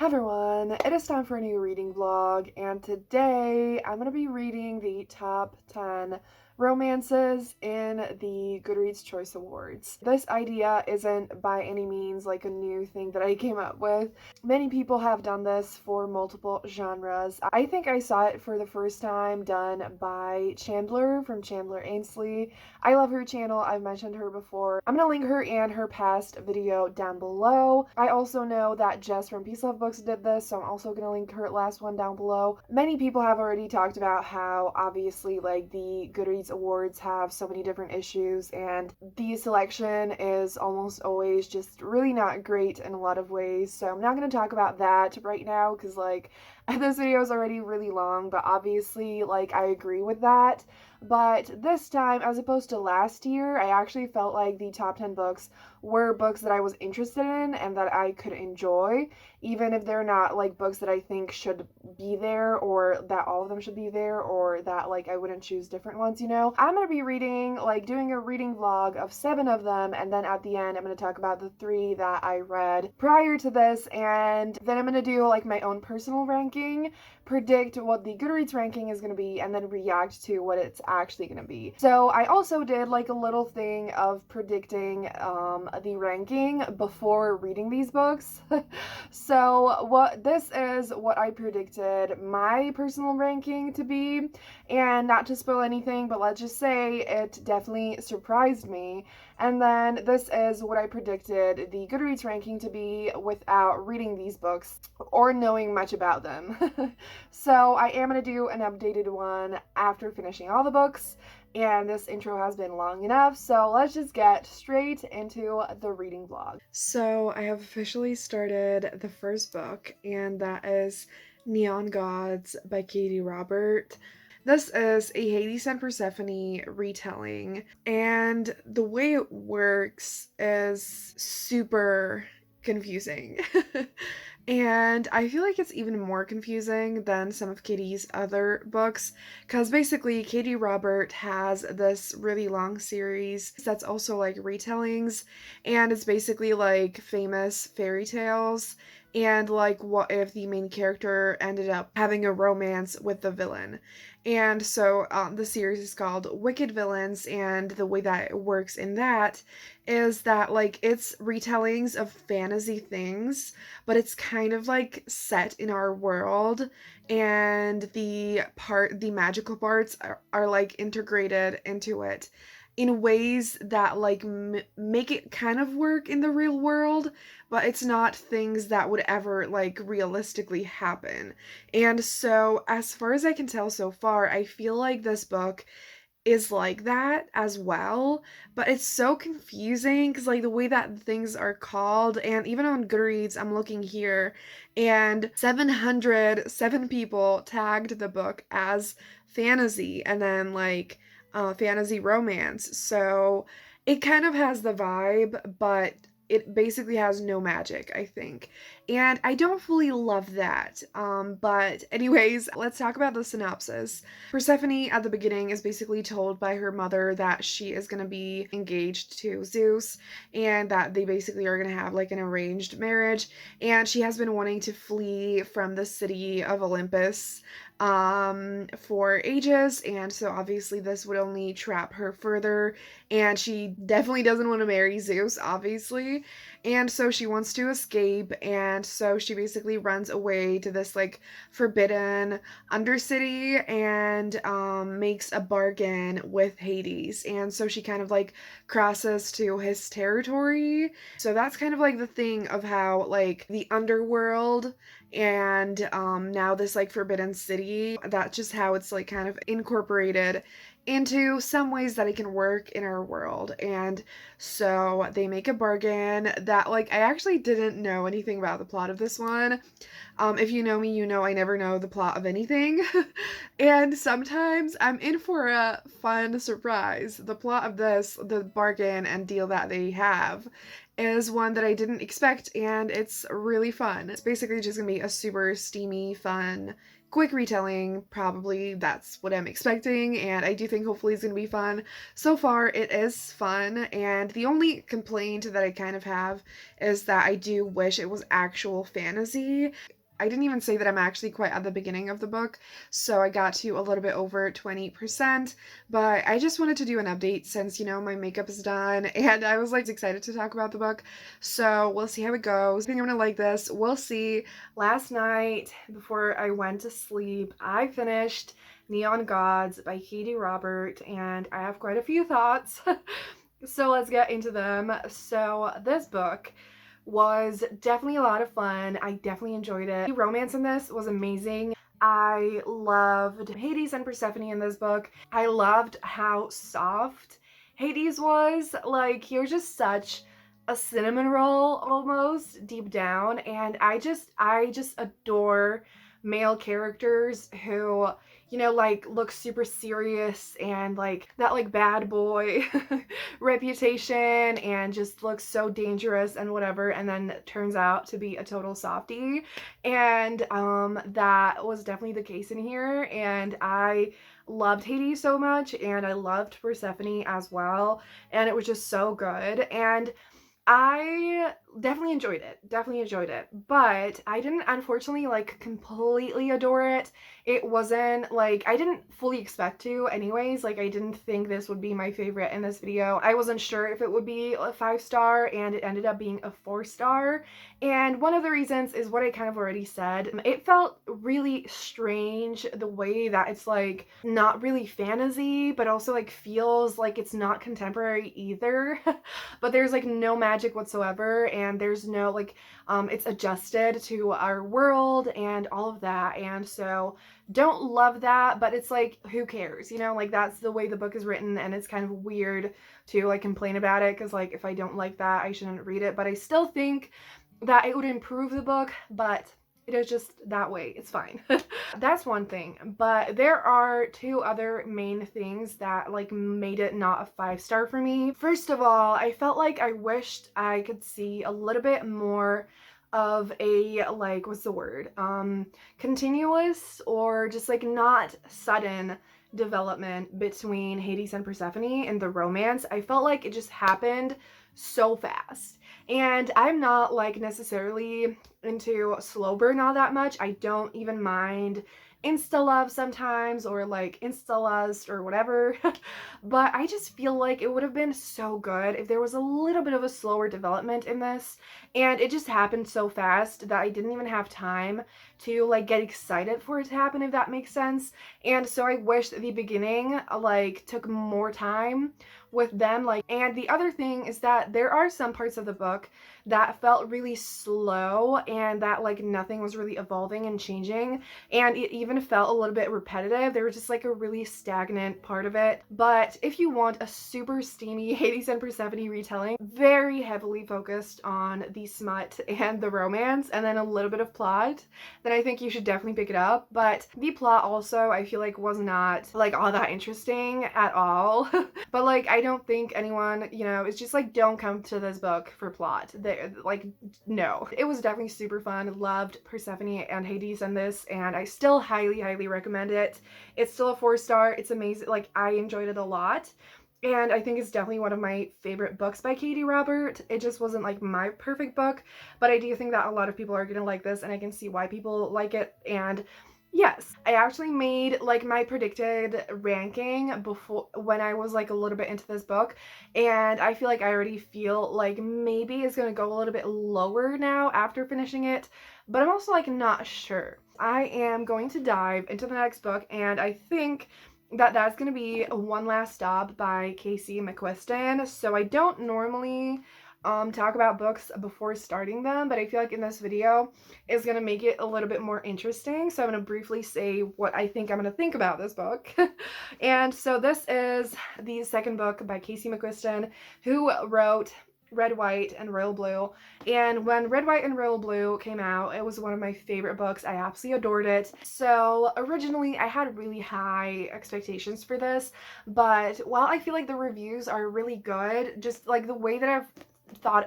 Hi everyone, it is time for a new reading vlog, and today I'm going to be reading the top 10 romances in the Goodreads Choice Awards. This idea isn't by any means like a new thing that I came up with. Many people have done this for multiple genres. I think I saw it for the first time done by Chandler from Chandler Ainsley. I love her channel, I've mentioned her before. I'm going to link her and her past video down below. I also know that Jess from Peace Love Books did this, so I'm also going to link her last one down below. Many people have already talked about how obviously like the Goodreads Awards have so many different issues, and the selection is almost always just really not great in a lot of ways. So I'm not going to talk about that right now because like this video is already really long, but obviously like I agree with that. But this time, as opposed to last year, I actually felt like the top 10 books were books that I was interested in and that I could enjoy, even if they're not like books that I think should be there or that all of them should be there or that like I wouldn't choose different ones, you know? I'm gonna be reading, like doing a reading vlog of 7 of them, and then at the end I'm gonna talk about the 3 that I read prior to this, and then I'm gonna do like my own personal ranking, predict what the Goodreads ranking is going to be, and then react to what it's actually going to be. So I also did like a little thing of predicting the ranking before reading these books. So what this is what I predicted my personal ranking to be, and not to spoil anything, but let's just say it definitely surprised me. And then this is what I predicted the Goodreads ranking to be without reading these books or knowing much about them. So I am going to do an updated one after finishing all the books, and this intro has been long enough, so let's just get straight into the reading vlog. So I have officially started the first book, and that is Neon Gods by Katie Robert. This is a Hades and Persephone retelling, and the way it works is super confusing. And I feel like it's even more confusing than some of Katie's other books, because basically Katie Robert has this really long series that's also like retellings, and it's basically like famous fairy tales, and like what if the main character ended up having a romance with the villain. And so the series is called Wicked Villains, and the way that it works in that is that like it's retellings of fantasy things, but it's kind of like set in our world, and the magical parts are like integrated into it in ways that like make it kind of work in the real world, but it's not things that would ever like realistically happen. And so as far as I can tell so far, I feel like this book is like that as well, but it's so confusing because like the way that things are called, and even on Goodreads I'm looking here, and 707 people tagged the book as fantasy, and then like fantasy romance, so it kind of has the vibe, but it basically has no magic, I think. And I don't fully love that. But anyways, let's talk about the synopsis. Persephone at the beginning is basically told by her mother that she is going to be engaged to Zeus, and that they basically are going to have like an arranged marriage. And she has been wanting to flee from the city of Olympus for ages, and so obviously this would only trap her further, and she definitely doesn't want to marry Zeus, obviously, and so she wants to escape, and so she basically runs away to this like forbidden undercity, and makes a bargain with Hades, and so she kind of like crosses to his territory. So that's kind of like the thing of how like the underworld and now this like forbidden city, that's just how it's like kind of incorporated into some ways that it can work in our world. And so they make a bargain that like I actually didn't know anything about the plot of this one. If you know me, you know I never know the plot of anything. And sometimes I'm in for a fun surprise. The plot of this, the bargain and deal that they have, is one that I didn't expect, and it's really fun. It's basically just gonna be a super steamy, fun, quick retelling. Probably that's what I'm expecting, and I do think hopefully it's gonna be fun. So far, it is fun, and the only complaint that I kind of have is that I do wish it was actual fantasy. I didn't even say that I'm actually quite at the beginning of the book, so I got to a little bit over 20%, but I just wanted to do an update since, my makeup is done, and I was like excited to talk about the book, so we'll see how it goes. I think I'm gonna like this. We'll see. Last night, before I went to sleep, I finished Neon Gods by Katie Robert, and I have quite a few thoughts, so let's get into them. So this book was definitely a lot of fun. I definitely enjoyed it. The romance in this was amazing. I loved Hades and Persephone in this book. I loved how soft Hades was. Like, he was just such a cinnamon roll almost deep down, and I just adore male characters who, like, look super serious and like that like bad boy reputation and just looks so dangerous and whatever, and then turns out to be a total softie. And that was definitely the case in here, and I loved Hades so much, and I loved Persephone as well, and it was just so good. And I definitely enjoyed it, but I didn't unfortunately like completely adore it. It wasn't like, I didn't fully expect to anyways. Like, I didn't think this would be my favorite in this video. I wasn't sure if it would be a 5-star, and it ended up being a 4-star. And one of the reasons is what I kind of already said. It felt really strange the way that it's like not really fantasy, but also like feels like it's not contemporary either. But there's like no magic whatsoever, and there's no like it's adjusted to our world and all of that, and so don't love that, but it's like, who cares, like that's the way the book is written, and it's kind of weird to like complain about it, because like if I don't like that, I shouldn't read it. But I still think that it would improve the book, but it is just that way. It's fine. That's one thing, but there are two other main things that like made it not a 5-star for me. First of all, I felt like I wished I could see a little bit more of a, like, what's the word, continuous or just like not sudden development between Hades and Persephone and the romance. I felt like it just happened so fast. And I'm not like necessarily into slow burn all that much. I don't even mind insta love sometimes, or like insta lust or whatever. But I just feel like it would have been so good if there was a little bit of a slower development in this, and it just happened so fast that I didn't even have time to like get excited for it to happen, if that makes sense. And so I wish the beginning like took more time with them. Like, and the other thing is that there are some parts of the book that felt really slow, and that like nothing was really evolving and changing, and it even felt a little bit repetitive. There was just like a really stagnant part of it. But if you want a super steamy Hades and Persephone retelling, very heavily focused on the smut and the romance, and then a little bit of plot, then I think you should definitely pick it up. But the plot also, I feel like, was not like all that interesting at all. But like, I don't think anyone, it's just like, don't come to this book for plot. Like, no. It was definitely super fun. Loved Persephone and Hades in this, and I still highly recommend it. It's still a 4-star. It's amazing. Like, I enjoyed it a lot. And I think it's definitely one of my favorite books by Katie Robert. It just wasn't like my perfect book, but I do think that a lot of people are gonna like this, and I can see why people like it. And yes, I actually made like my predicted ranking before, when I was like a little bit into this book, and I feel like I already feel like maybe it's gonna go a little bit lower now after finishing it, but I'm also like not sure. I am going to dive into the next book, and I think that that's going to be One Last Stop by Casey McQuiston. So I don't normally talk about books before starting them, but I feel like in this video is going to make it a little bit more interesting. So I'm going to briefly say what I think I'm going to think about this book. And so this is the second book by Casey McQuiston, who wrote Red, White, and Royal Blue. And when Red, White, and Royal Blue came out, it was one of my favorite books. I absolutely adored it. So originally I had really high expectations for this, but while I feel like the reviews are really good, just like the way that I've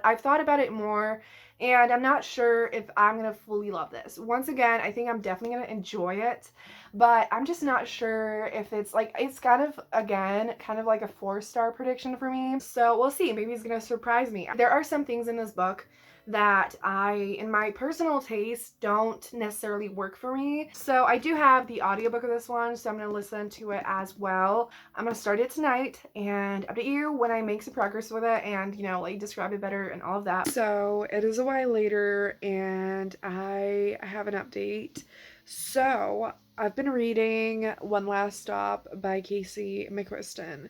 I've thought about it more, and I'm not sure if I'm gonna fully love this. Once again, I think I'm definitely gonna enjoy it, but I'm just not sure if it's like, it's kind of, again, kind of like a 4-star prediction for me. So we'll see. Maybe it's gonna surprise me. There are some things in this book that in my personal taste, don't necessarily work for me. So I do have the audiobook of this one, so I'm gonna listen to it as well. I'm gonna start it tonight and update you when I make some progress with it and, you know, like describe it better and all of that. So it is a while later and I have an update. So I've been reading One Last Stop by Casey McQuiston.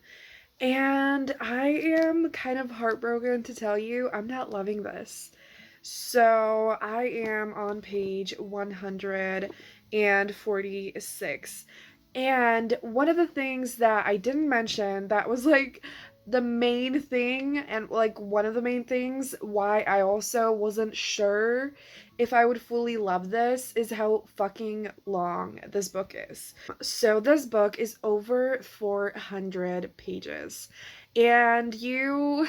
And I am kind of heartbroken to tell you I'm not loving this. So I am on page 146. And one of the things that I didn't mention that was like the main thing, and like one of the main things why I also wasn't sure if I would fully love this, is how fucking long this book is. So this book is over 400 pages. And you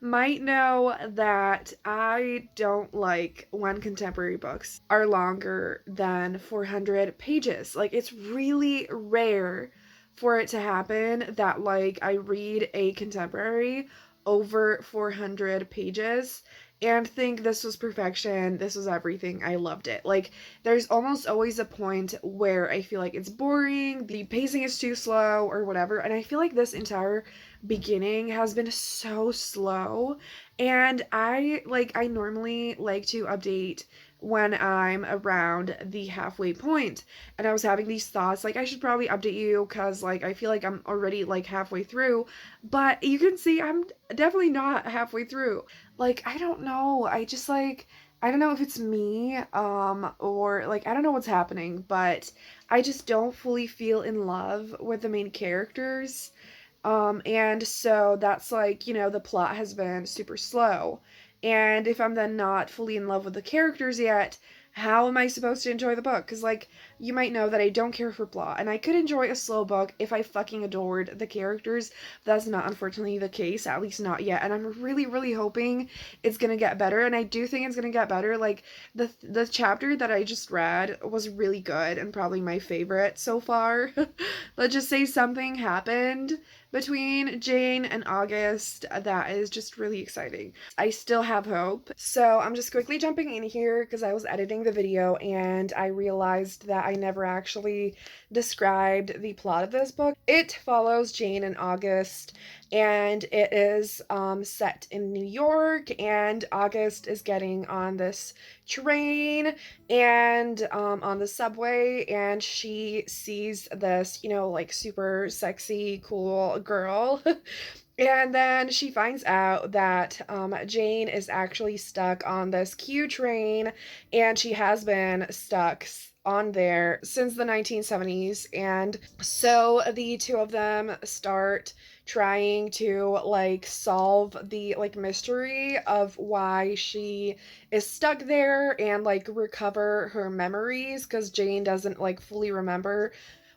might know that I don't like when contemporary books are longer than 400 pages. Like, it's really rare for it to happen that, like, I read a contemporary over 400 pages and think this was perfection, this was everything, I loved it. Like, there's almost always a point where I feel like it's boring, the pacing is too slow, or whatever, and I feel like this entire beginning has been so slow. And I normally like to update when I'm around the halfway point, and I was having these thoughts like I should probably update you because like I feel like I'm already like halfway through, but you can see I'm definitely not halfway through. Like, I don't know, I just like, I don't know if it's me, or like, I don't know what's happening, but I just don't fully feel in love with the main characters. And so that's like, you know, the plot has been super slow. And if I'm then not fully in love with the characters yet, how am I supposed to enjoy the book? Because, like, you might know that I don't care for plot, and I could enjoy a slow book if I fucking adored the characters. That's not, unfortunately, the case, at least not yet. And I'm really, really hoping it's gonna get better, and I do think it's gonna get better. Like, the chapter that I just read was really good and probably my favorite so far. Let's just say something happened between Jane and August that is just really exciting. I still have hope. So I'm just quickly jumping in here because I was editing the video and I realized that I never actually described the plot of this book. It follows Jane and August, and it is set in New York, and August is getting on this train and on the subway, and she sees this, you know, like super sexy, cool girl. And then she finds out that Jane is actually stuck on this Q train, and she has been stuck on there since the 1970s. And so the two of them start trying to like solve the like mystery of why she is stuck there and like recover her memories, because Jane doesn't like fully remember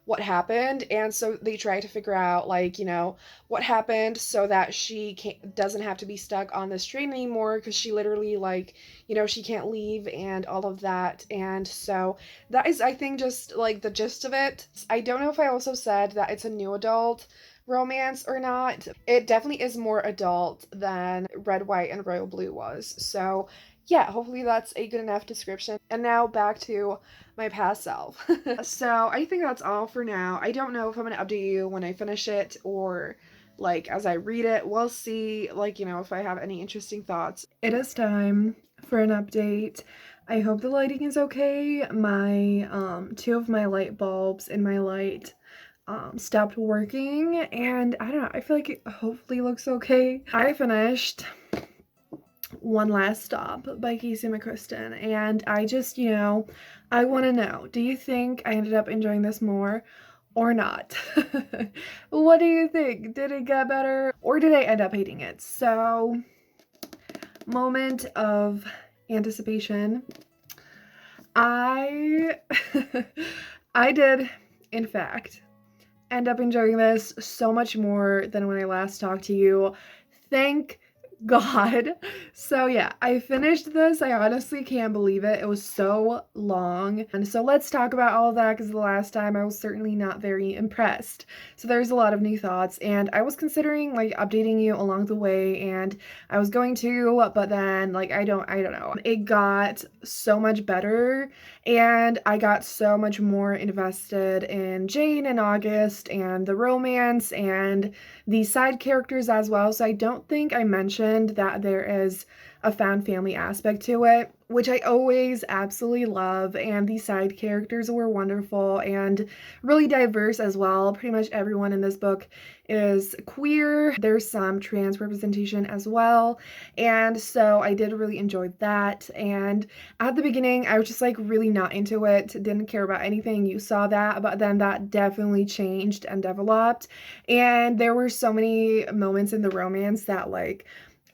what happened. And so they try to figure out, like, you know, what happened so that she doesn't have to be stuck on this train anymore, because she literally, like, you know, she can't leave and all of that. And so that is, I think, just like the gist of it. I don't know if I also said that it's a new adult romance or not. It definitely is more adult than Red, White, and Royal Blue was. So yeah, hopefully that's a good enough description. And now back to my past self. So I think that's all for now. I don't know if I'm gonna update you when I finish it or like as I read it. We'll see, like, you know, if I have any interesting thoughts. It is time for an update. I hope the lighting is okay. My two of my light bulbs in my light stopped working, and I don't know, I feel like it hopefully looks okay. I finished One Last Stop by Casey McQuiston, and I just, you know, I want to know, do you think I ended up enjoying this more or not? What do you think? Did it get better or did I end up hating it? So, moment of anticipation. I I did, in fact, end up enjoying this so much more than when I last talked to you. Thank God. So yeah, I finished this. I honestly can't believe it. It was so long. And so let's talk about all of that because the last time I was certainly not very impressed. So there's a lot of new thoughts and I was considering like updating you along the way and I was going to, but then like I don't know. It got so much better and I got so much more invested in Jane and August and the romance and the side characters as well. So I don't think I mentioned that there is a found family aspect to it, which I always absolutely love. And the side characters were wonderful and really diverse as well. Pretty much everyone in this book is queer. There's some trans representation as well. And so I did really enjoy that. And at the beginning, I was just like really not into it, didn't care about anything. You saw that, but then that definitely changed and developed. And there were so many moments in the romance that like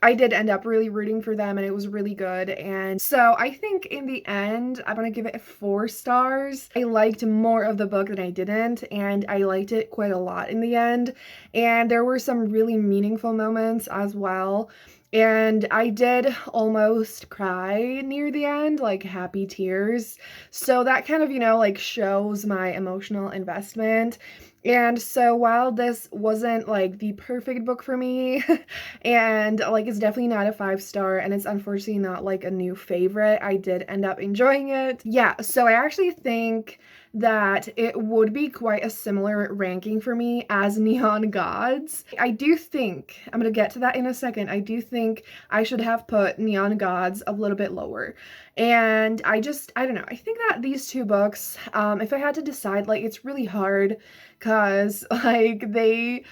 I did end up really rooting for them and it was really good. And so I think in the end, I'm gonna give it 4 stars. I liked more of the book than I didn't, and I liked it quite a lot in the end. And there were some really meaningful moments as well. And I did almost cry near the end, like happy tears. So that kind of, like shows my emotional investment. And so while this wasn't like the perfect book for me, and like it's definitely not a 5-star and it's unfortunately not like a new favorite, I did end up enjoying it. Yeah, so I actually think that it would be quite a similar ranking for me as Neon Gods. I do think, I'm gonna get to that in a second, I do think I should have put Neon Gods a little bit lower. And I don't know, I think that these two books, if I had to decide, like it's really hard because like they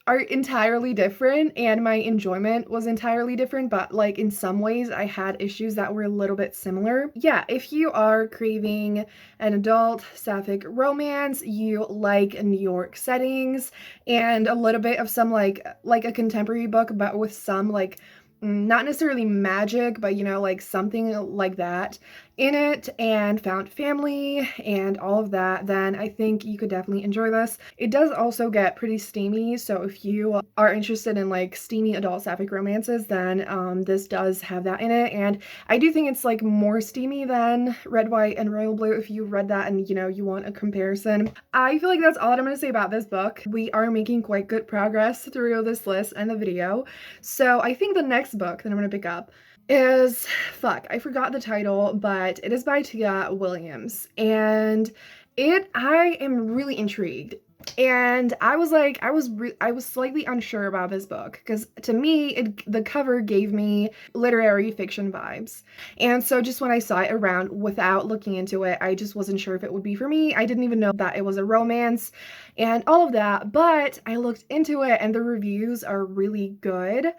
are entirely different and my enjoyment was entirely different, but like in some ways I had issues that were a little bit similar. Yeah, if you are craving an adult sapphic romance, you like New York settings and a little bit of some like a contemporary book but with some like not necessarily magic, but like something like that in it, and found family and all of that, then I think you could definitely enjoy this. It does also get pretty steamy, so if you are interested in like steamy adult sapphic romances, then this does have that in it. And I do think it's like more steamy than Red, White, and Royal Blue if you read that and you want a comparison. I feel like that's all I'm going to say about this book. We are making quite good progress through this list and the video. So I think the next book that I'm going to pick up is, I forgot the title, but it is by Tia Williams, and I am really intrigued. And I was like, I was slightly unsure about this book because to me, the cover gave me literary fiction vibes. And so just when I saw it around without looking into it, I just wasn't sure if it would be for me. I didn't even know that it was a romance and all of that, but I looked into it and the reviews are really good.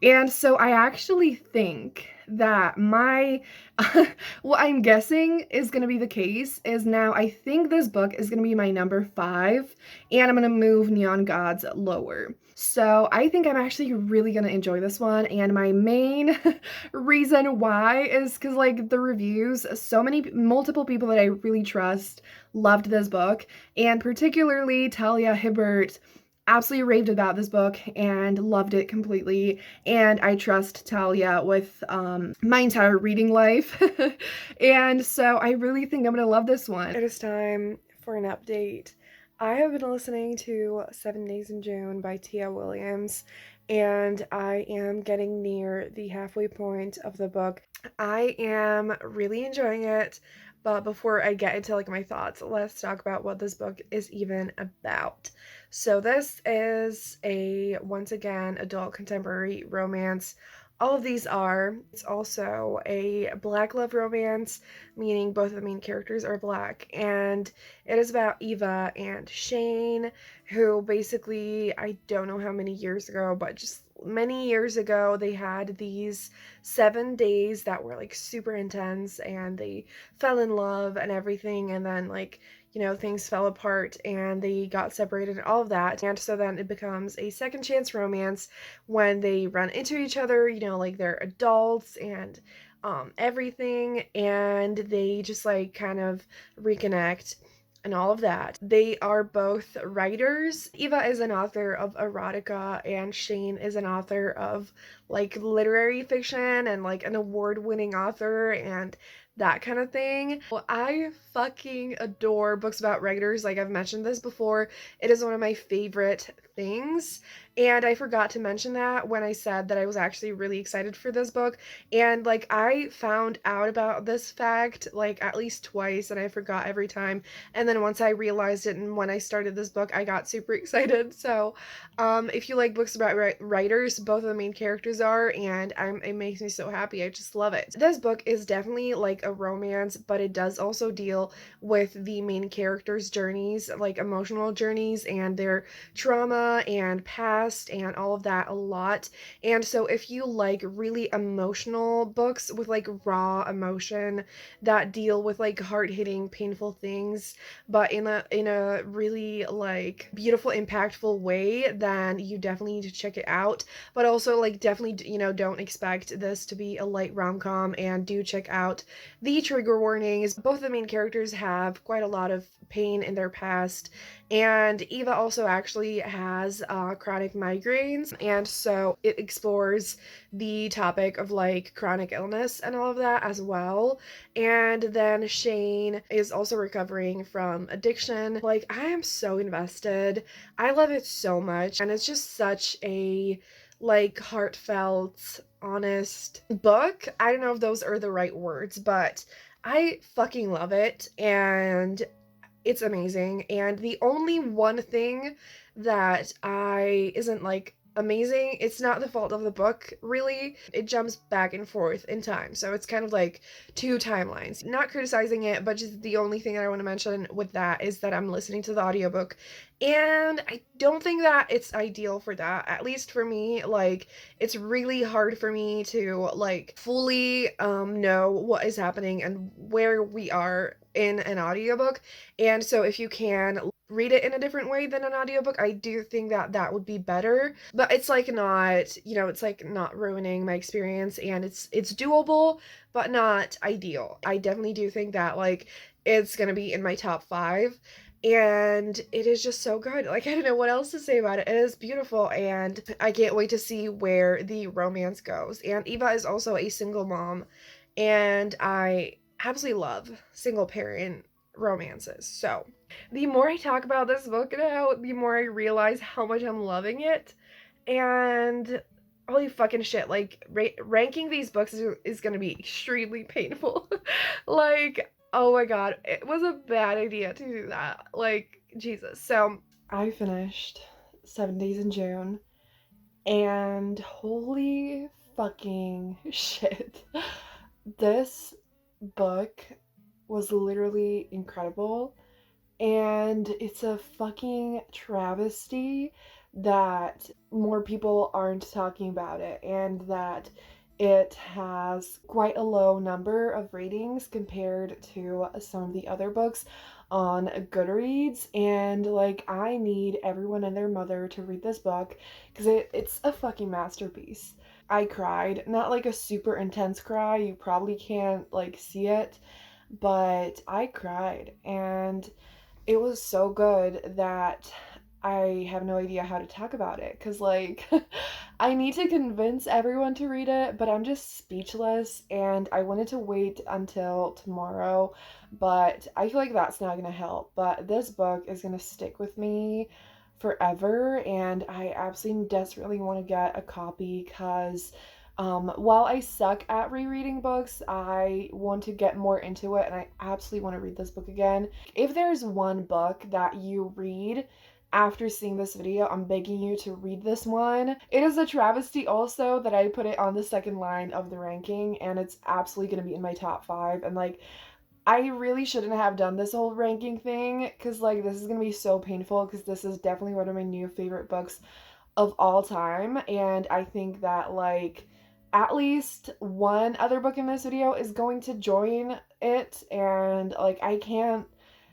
And so I actually think that what I'm guessing is going to be the case is now I think this book is going to be my number 5 and I'm going to move Neon Gods lower. So I think I'm actually really going to enjoy this one, and my main reason why is because like the reviews, multiple people that I really trust loved this book, and particularly Talia Hibbert absolutely raved about this book and loved it completely, and I trust Talia with my entire reading life. And so I really think I'm gonna love this one. It is time for an update. I have been listening to 7 Days in June by Tia Williams, and I am getting near the halfway point of the book. I am really enjoying it, but before I get into like my thoughts, let's talk about what this book is even about. So this is once again, adult contemporary romance. All of these are. It's also a Black love romance, meaning both of the main characters are Black, and it is about Eva and Shane, who basically, I don't know how many years ago, but just many years ago, they had these 7 days that were like super intense, and they fell in love and everything, and then like things fell apart and they got separated and all of that. And so then it becomes a second chance romance when they run into each other, like they're adults and everything, and they just like kind of reconnect. and all of that. They are both writers. Eva is an author of erotica, and Shane is an author of like literary fiction and like an award-winning author and that kind of thing. Well, I fucking adore books about writers. Like I've mentioned this before, it is one of my favorite things. And I forgot to mention that when I said that I was actually really excited for this book. And like I found out about this fact like at least twice and I forgot every time. And then once I realized it and when I started this book, I got super excited. So, if you like books about writers, both of the main characters are, and it makes me so happy. I just love it. This book is definitely like a romance, but it does also deal with the main characters' journeys, like emotional journeys and their trauma and past and all of that a lot. And so if you like really emotional books with like raw emotion that deal with like hard-hitting, painful things, but in a really like beautiful, impactful way, then you definitely need to check it out. But also like definitely, don't expect this to be a light rom-com, and do check out the trigger warnings. Both the main characters have quite a lot of pain in their past, and Eva also actually has chronic migraines, and so it explores the topic of like chronic illness and all of that as well. And then Shane is also recovering from addiction. Like, I am so invested. I love it so much, and it's just such a like heartfelt, honest book. I don't know if those are the right words, but I fucking love it, and it's amazing. And the only one thing that I isn't like amazing, it's not the fault of the book, really. It jumps back and forth in time. So it's kind of like two timelines. Not criticizing it, but just the only thing that I want to mention with that is that I'm listening to the audiobook. And I don't think that it's ideal for that. At least for me, like it's really hard for me to like fully know what is happening and where we are in an audiobook. And so if you can read it in a different way than an audiobook, I do think that that would be better. But it's like not, it's like not ruining my experience, and it's doable, but not ideal. I definitely do think that like it's going to be in my top 5, and it is just so good. Like I don't know what else to say about it. It is beautiful, and I can't wait to see where the romance goes. And Eva is also a single mom, and I absolutely love single parent romances. So, the more I talk about this book now, the more I realize how much I'm loving it. And holy fucking shit, like ranking these books is gonna be extremely painful. Like, oh my god, it was a bad idea to do that. Like, Jesus. So, I finished 7 Days in June, and holy fucking shit. This book was literally incredible, and it's a fucking travesty that more people aren't talking about it, and that it has quite a low number of ratings compared to some of the other books on Goodreads. And like, I need everyone and their mother to read this book because it's a fucking masterpiece. I cried, not like a super intense cry, you probably can't like see it, but I cried, and it was so good that I have no idea how to talk about it, because like I need to convince everyone to read it, but I'm just speechless, and I wanted to wait until tomorrow, but I feel like that's not gonna help. But this book is gonna stick with me forever, and I absolutely desperately want to get a copy because while I suck at rereading books, I want to get more into it, and I absolutely want to read this book again. If there's one book that you read after seeing this video, I'm begging you to read this one. It is a travesty also that I put it on the second line of the ranking, and it's absolutely going to be in my top 5. And like, I really shouldn't have done this whole ranking thing, because like this is going to be so painful, because this is definitely one of my new favorite books of all time, and I think that like at least one other book in this video is going to join it, and like I can't,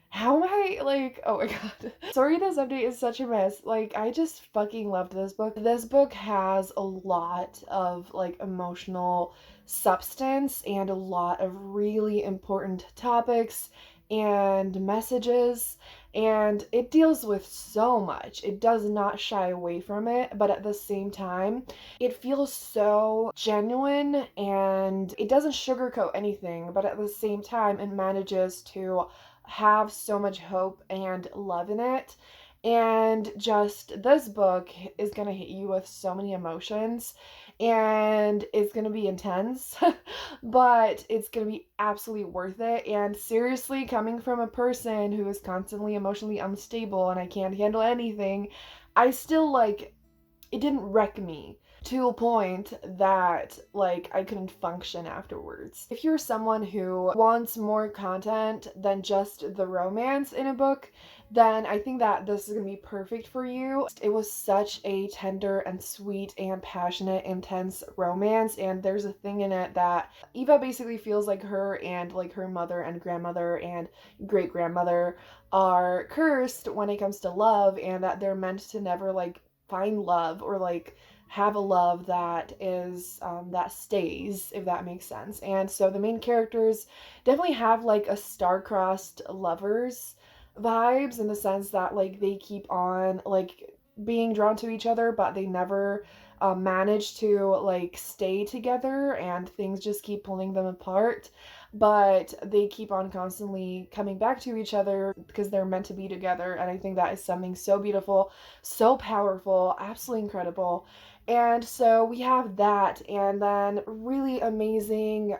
how am I like, oh my god. Sorry, this update is such a mess. Like, I just fucking loved this book. This book has a lot of like emotional substance and a lot of really important topics, and messages, and it deals with so much. It does not shy away from it, but at the same time, it feels so genuine and it doesn't sugarcoat anything, but at the same time, it manages to have so much hope and love in it. And just this book is going to hit you with so many emotions and it's going to be intense, but it's going to be absolutely worth it. And seriously, coming from a person who is constantly emotionally unstable and I can't handle anything, I still like it didn't wreck me to a point that like I couldn't function afterwards. If you're someone who wants more content than just the romance in a book, then I think that this is going to be perfect for you. It was such a tender and sweet and passionate, intense romance, and there's a thing in it that Eva basically feels like her and like her mother and grandmother and great grandmother are cursed when it comes to love, and that they're meant to never like find love or like have a love that is that stays, if that makes sense. And so the main characters definitely have like a star-crossed lovers vibes in the sense that like they keep on like being drawn to each other, but they never manage to like stay together, and things just keep pulling them apart, but they keep on constantly coming back to each other because they're meant to be together. And I think that is something so beautiful, so powerful, absolutely incredible. And so we have that, and then really amazing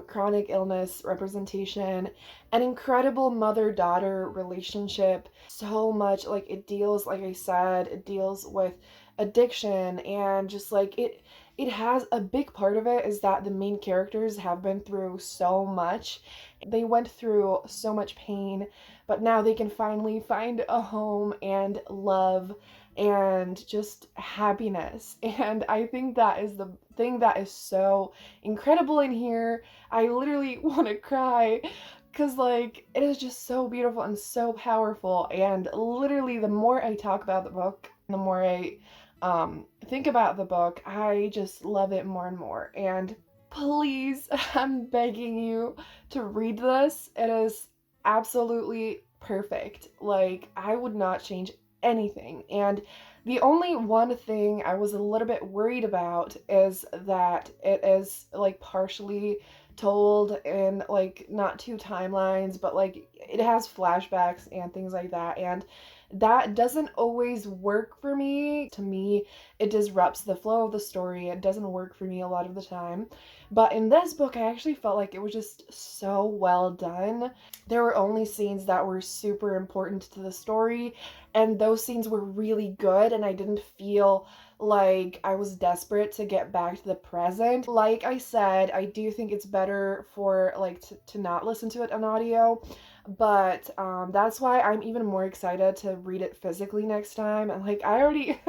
chronic illness representation, an incredible mother-daughter relationship. So much like it deals, like I said, it deals with addiction, and just like it has a big part of it is that the main characters have been through so much. They went through so much pain, but now they can finally find a home and love and just happiness. And I think that is the thing that is so incredible in here. I literally want to cry because like it is just so beautiful and so powerful. And literally the more I talk about the book, the more I think about the book, I just love it more and more. And please, I'm begging you to read this. It is absolutely perfect. Like, I would not change anything. And the only one thing I was a little bit worried about is that it is like partially told in like not two timelines, but like it has flashbacks and things like that. And that doesn't always work for me. To me, it disrupts the flow of the story. It doesn't work for me a lot of the time. But in this book, I actually felt like it was just so well done. There were only scenes that were super important to the story, and those scenes were really good, and I didn't feel like I was desperate to get back to the present. Like I said, I do think it's better for like to not listen to it on audio, but that's why I'm even more excited to read it physically next time. And like I already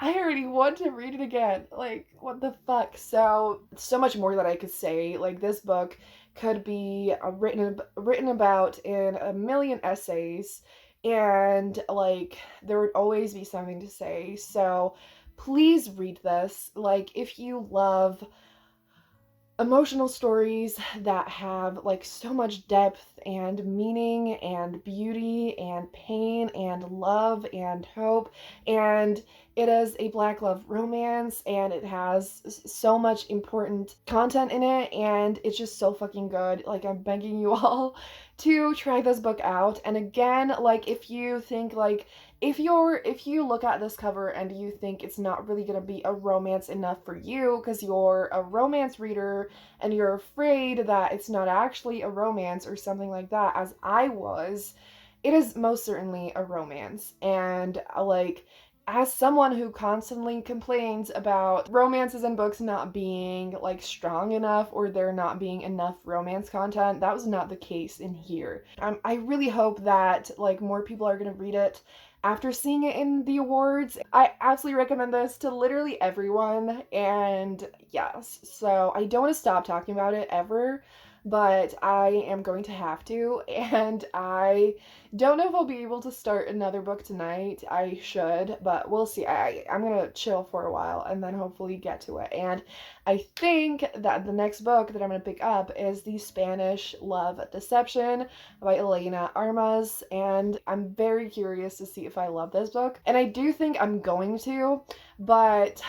I already want to read it again. Like, what the fuck? So much more that I could say. Like, this book could be written about in a million essays, and like there would always be something to say. So please read this. Like, if you love emotional stories that have like so much depth and meaning and beauty and pain and love and hope, and it is a black love romance, and it has so much important content in it, and it's just so fucking good. Like, I'm begging you all to try this book out. And again, like, if you think like if you look at this cover and you think it's not really going to be a romance enough for you because you're a romance reader and you're afraid that it's not actually a romance or something like that, as I was, it is most certainly a romance. And like, as someone who constantly complains about romances and books not being like strong enough or there not being enough romance content, that was not the case in here. I really hope that like more people are going to read it after seeing it in the awards. I absolutely recommend this to literally everyone. And yes, so I don't want to stop talking about it ever. but I am going to have to, and I don't know if I'll be able to start another book tonight. I should, but we'll see. I'm gonna chill for a while and then hopefully get to it. And I think that the next book that I'm gonna pick up is The Spanish Love Deception by Elena Armas, and I'm very curious to see if I love this book. And I do think I'm going to, but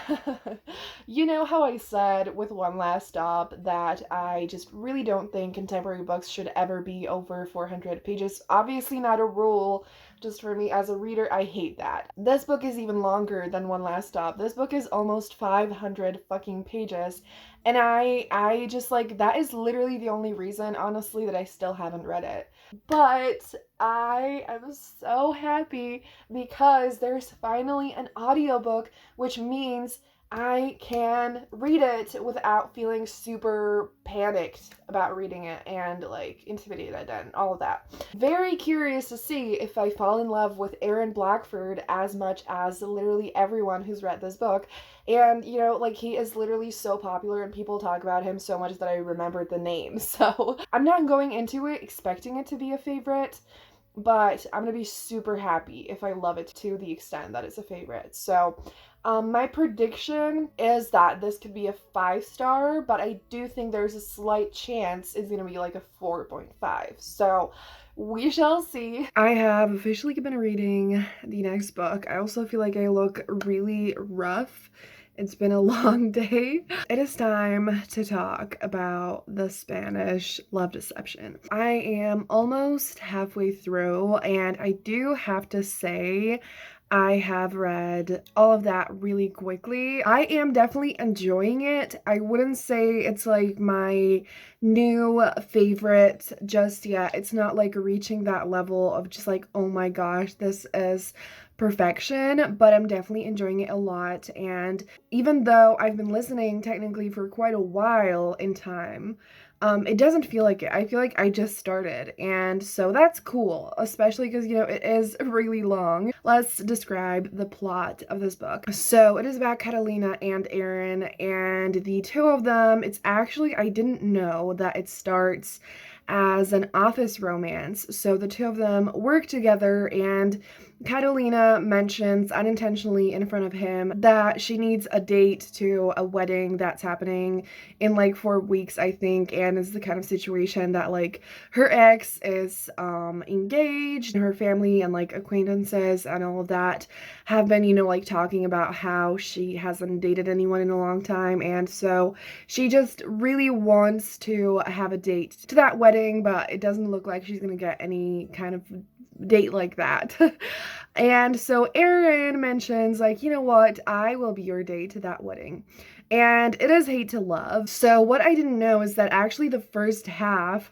you know how I said with One Last Stop that I just really don't think contemporary books should ever be over 400 pages. Obviously not a rule, just for me as a reader, I hate that. This book is even longer than One Last Stop. This book is almost 500 fucking pages, and I just like, that is literally the only reason, honestly, that I still haven't read it. But I am so happy because there's finally an audiobook, which means I can read it without feeling super panicked about reading it and like intimidated and all of that. Very curious to see if I fall in love with Aaron Blackford as much as literally everyone who's read this book. And you know, like, he is literally so popular and people talk about him so much that I remembered the name. So I'm not going into it expecting it to be a favorite, but I'm gonna be super happy if I love it to the extent that it's a favorite. So my prediction is that this could be a 5-star, but I do think there's a slight chance it's gonna be like a 4.5. So we shall see. I have officially been reading the next book. I also feel like I look really rough. It's been a long day. It is time to talk about The Spanish Love Deception. I am almost halfway through, and I do have to say I have read all of that really quickly. I am definitely enjoying it. I wouldn't say it's like my new favorite just yet. It's not like reaching that level of just like, oh my gosh, this is perfection, but I'm definitely enjoying it a lot. And even though I've been listening technically for quite a while in time, it doesn't feel like it. I feel like I just started, and so that's cool, especially because, you know, it is really long. Let's describe the plot of this book. So it is about Catalina and Aaron, and the two of them, it's actually, I didn't know that it starts as an office romance. So the two of them work together, and Catalina mentions unintentionally in front of him that she needs a date to a wedding that's happening in like 4 weeks, I think, and it's the kind of situation that like her ex is engaged, and her family and like acquaintances and all of that have been, you know, like talking about how she hasn't dated anyone in a long time, and so she just really wants to have a date to that wedding, but it doesn't look like she's gonna get any kind of date like that. And so Aaron mentions like, you know what, I will be your date to that wedding. And it is hate to love. So what I didn't know is that actually the first half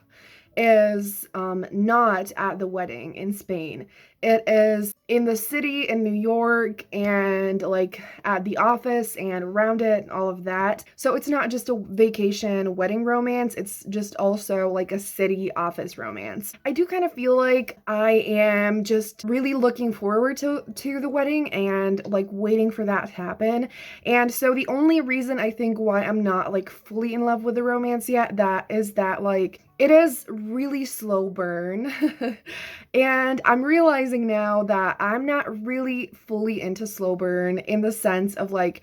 is not at the wedding in Spain. It is in the city in New York, and like at the office and around it and all of that. So it's not just a vacation wedding romance, it's just also like a city office romance. I do kind of feel like I am just really looking forward to the wedding and like waiting for that to happen. And so the only reason I think why I'm not like fully in love with the romance yet, that is that like it is really slow burn. And I'm realizing now that I'm not really fully into slow burn in the sense of like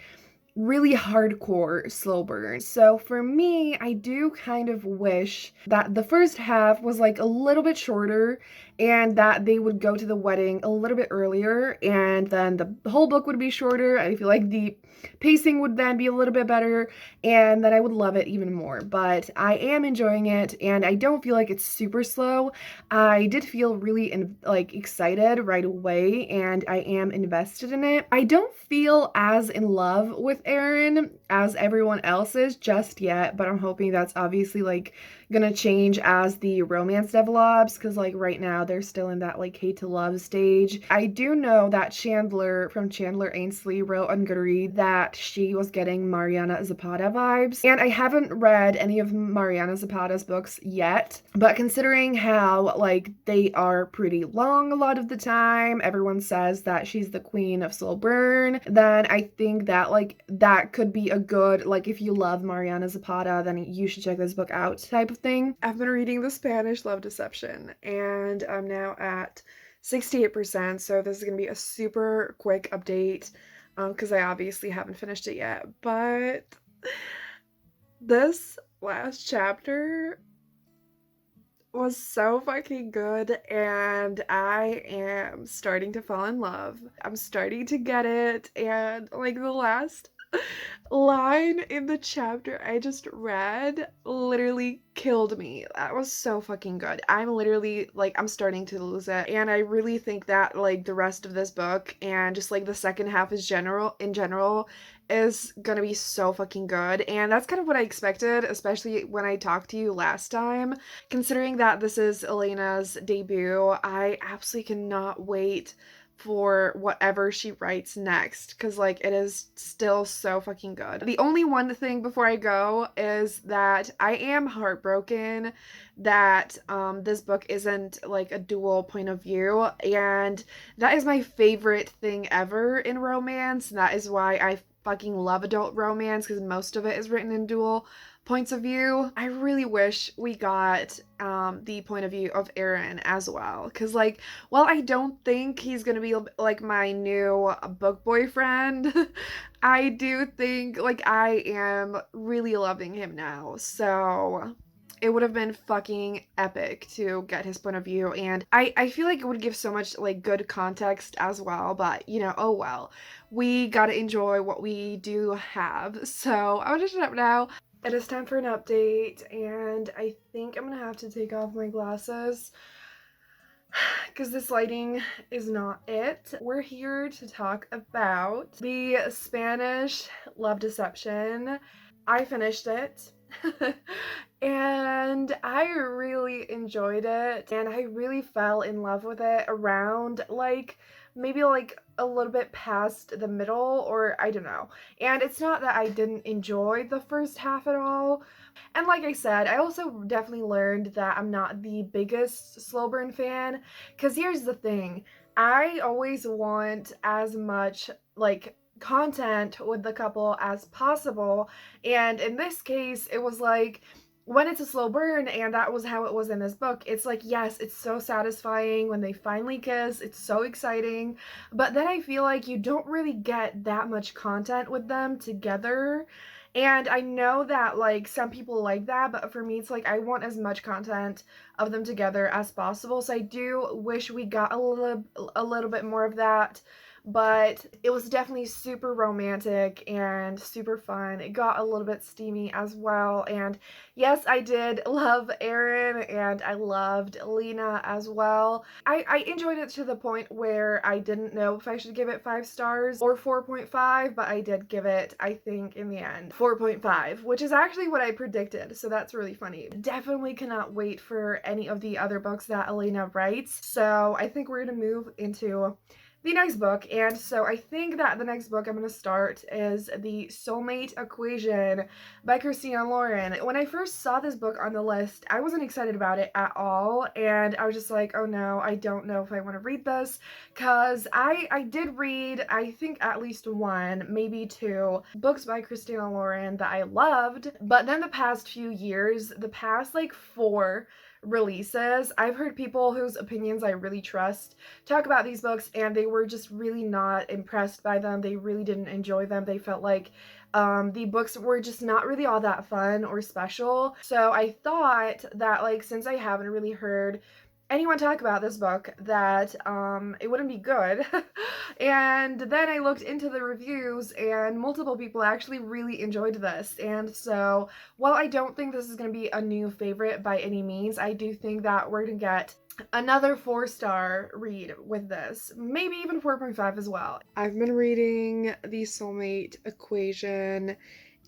really hardcore slow burn. So for me, I do kind of wish that the first half was like a little bit shorter, and that they would go to the wedding a little bit earlier, and then the whole book would be shorter. I feel like the pacing would then be a little bit better, and then I would love it even more. But I am enjoying it, and I don't feel like it's super slow. I did feel really excited right away, and I am invested in it. I don't feel as in love with Aaron as everyone else is just yet, but I'm hoping that's obviously like gonna change as the romance develops, because like right now they're still in that like hate to love stage. I do know that Chandler from Chandler Ainsley wrote on Goodreads that she was getting Mariana Zapata vibes, and I haven't read any of Mariana Zapata's books yet, but considering how like they are pretty long a lot of the time, everyone says that she's the queen of slow burn, then I think that like that could be a good, like, if you love Mariana Zapata then you should check this book out type of thing. I've been reading the Spanish Love Deception, and I'm now at 68%, so this is going to be a super quick update, because I obviously haven't finished it yet, but this last chapter was so fucking good, and I am starting to fall in love. I'm starting to get it, and like the last line in the chapter I just read literally killed me. That was so fucking good. I'm literally like, I'm starting to lose it, and I really think that like the rest of this book and just like the second half is in general is gonna be so fucking good, and that's kind of what I expected, especially when I talked to you last time. Considering that this is Elena's debut, I absolutely cannot wait for whatever she writes next, because like it is still so fucking good. The only one thing before I go is that I am heartbroken that this book isn't like a dual point of view, and that is my favorite thing ever in romance. That is why I fucking love adult romance, because most of it is written in dual points of view. I really wish we got the point of view of Aaron as well, because like, while I don't think he's gonna be like my new book boyfriend, I do think like I am really loving him now, so it would have been fucking epic to get his point of view, and I feel like it would give so much like good context as well, but you know, oh well, we gotta enjoy what we do have. So I'm gonna shut up now. It is time for an update, and I think I'm gonna have to take off my glasses because this lighting is not it. We're here to talk about the Spanish Love Deception. I finished it. And I really enjoyed it, and I really fell in love with it around like maybe like a little bit past the middle, or I don't know. And it's not that I didn't enjoy the first half at all. And like I said, I also definitely learned that I'm not the biggest slow burn fan, because here's the thing. I always want as much like content with the couple as possible, and in this case it was like, when it's a slow burn, and that was how it was in this book, it's like, yes, it's so satisfying when they finally kiss, it's so exciting, but then I feel like you don't really get that much content with them together. And I know that like some people like that, but for me it's like I want as much content of them together as possible, so I do wish we got a little bit more of that. But it was definitely super romantic and super fun. It got a little bit steamy as well, and yes, I did love Aaron, and I loved Lena as well. I enjoyed it to the point where I didn't know if I should give it 5 stars or 4.5, but I did give it, I think, in the end, 4.5, which is actually what I predicted, so that's really funny. Definitely cannot wait for any of the other books that Elena writes, so I think we're gonna move into the next book. And so I think that the next book I'm going to start is the Soulmate Equation by Christina Lauren. When I first saw this book on the list, I wasn't excited about it at all, and I was just like, oh no, I don't know if I want to read this, because I did read, I think, at least 1, maybe 2 books by Christina Lauren that I loved, but then the past few years, the past like 4 releases, I've heard people whose opinions I really trust talk about these books, and they were just really not impressed by them. They really didn't enjoy them. They felt like the books were just not really all that fun or special. So I thought that like, since I haven't really heard anyone talk about this book, that it wouldn't be good. And then I looked into the reviews, and multiple people actually really enjoyed this. And so while I don't think this is going to be a new favorite by any means, I do think that we're going to get another 4-star read with this, maybe even 4.5 as well. I've been reading the Soulmate Equation,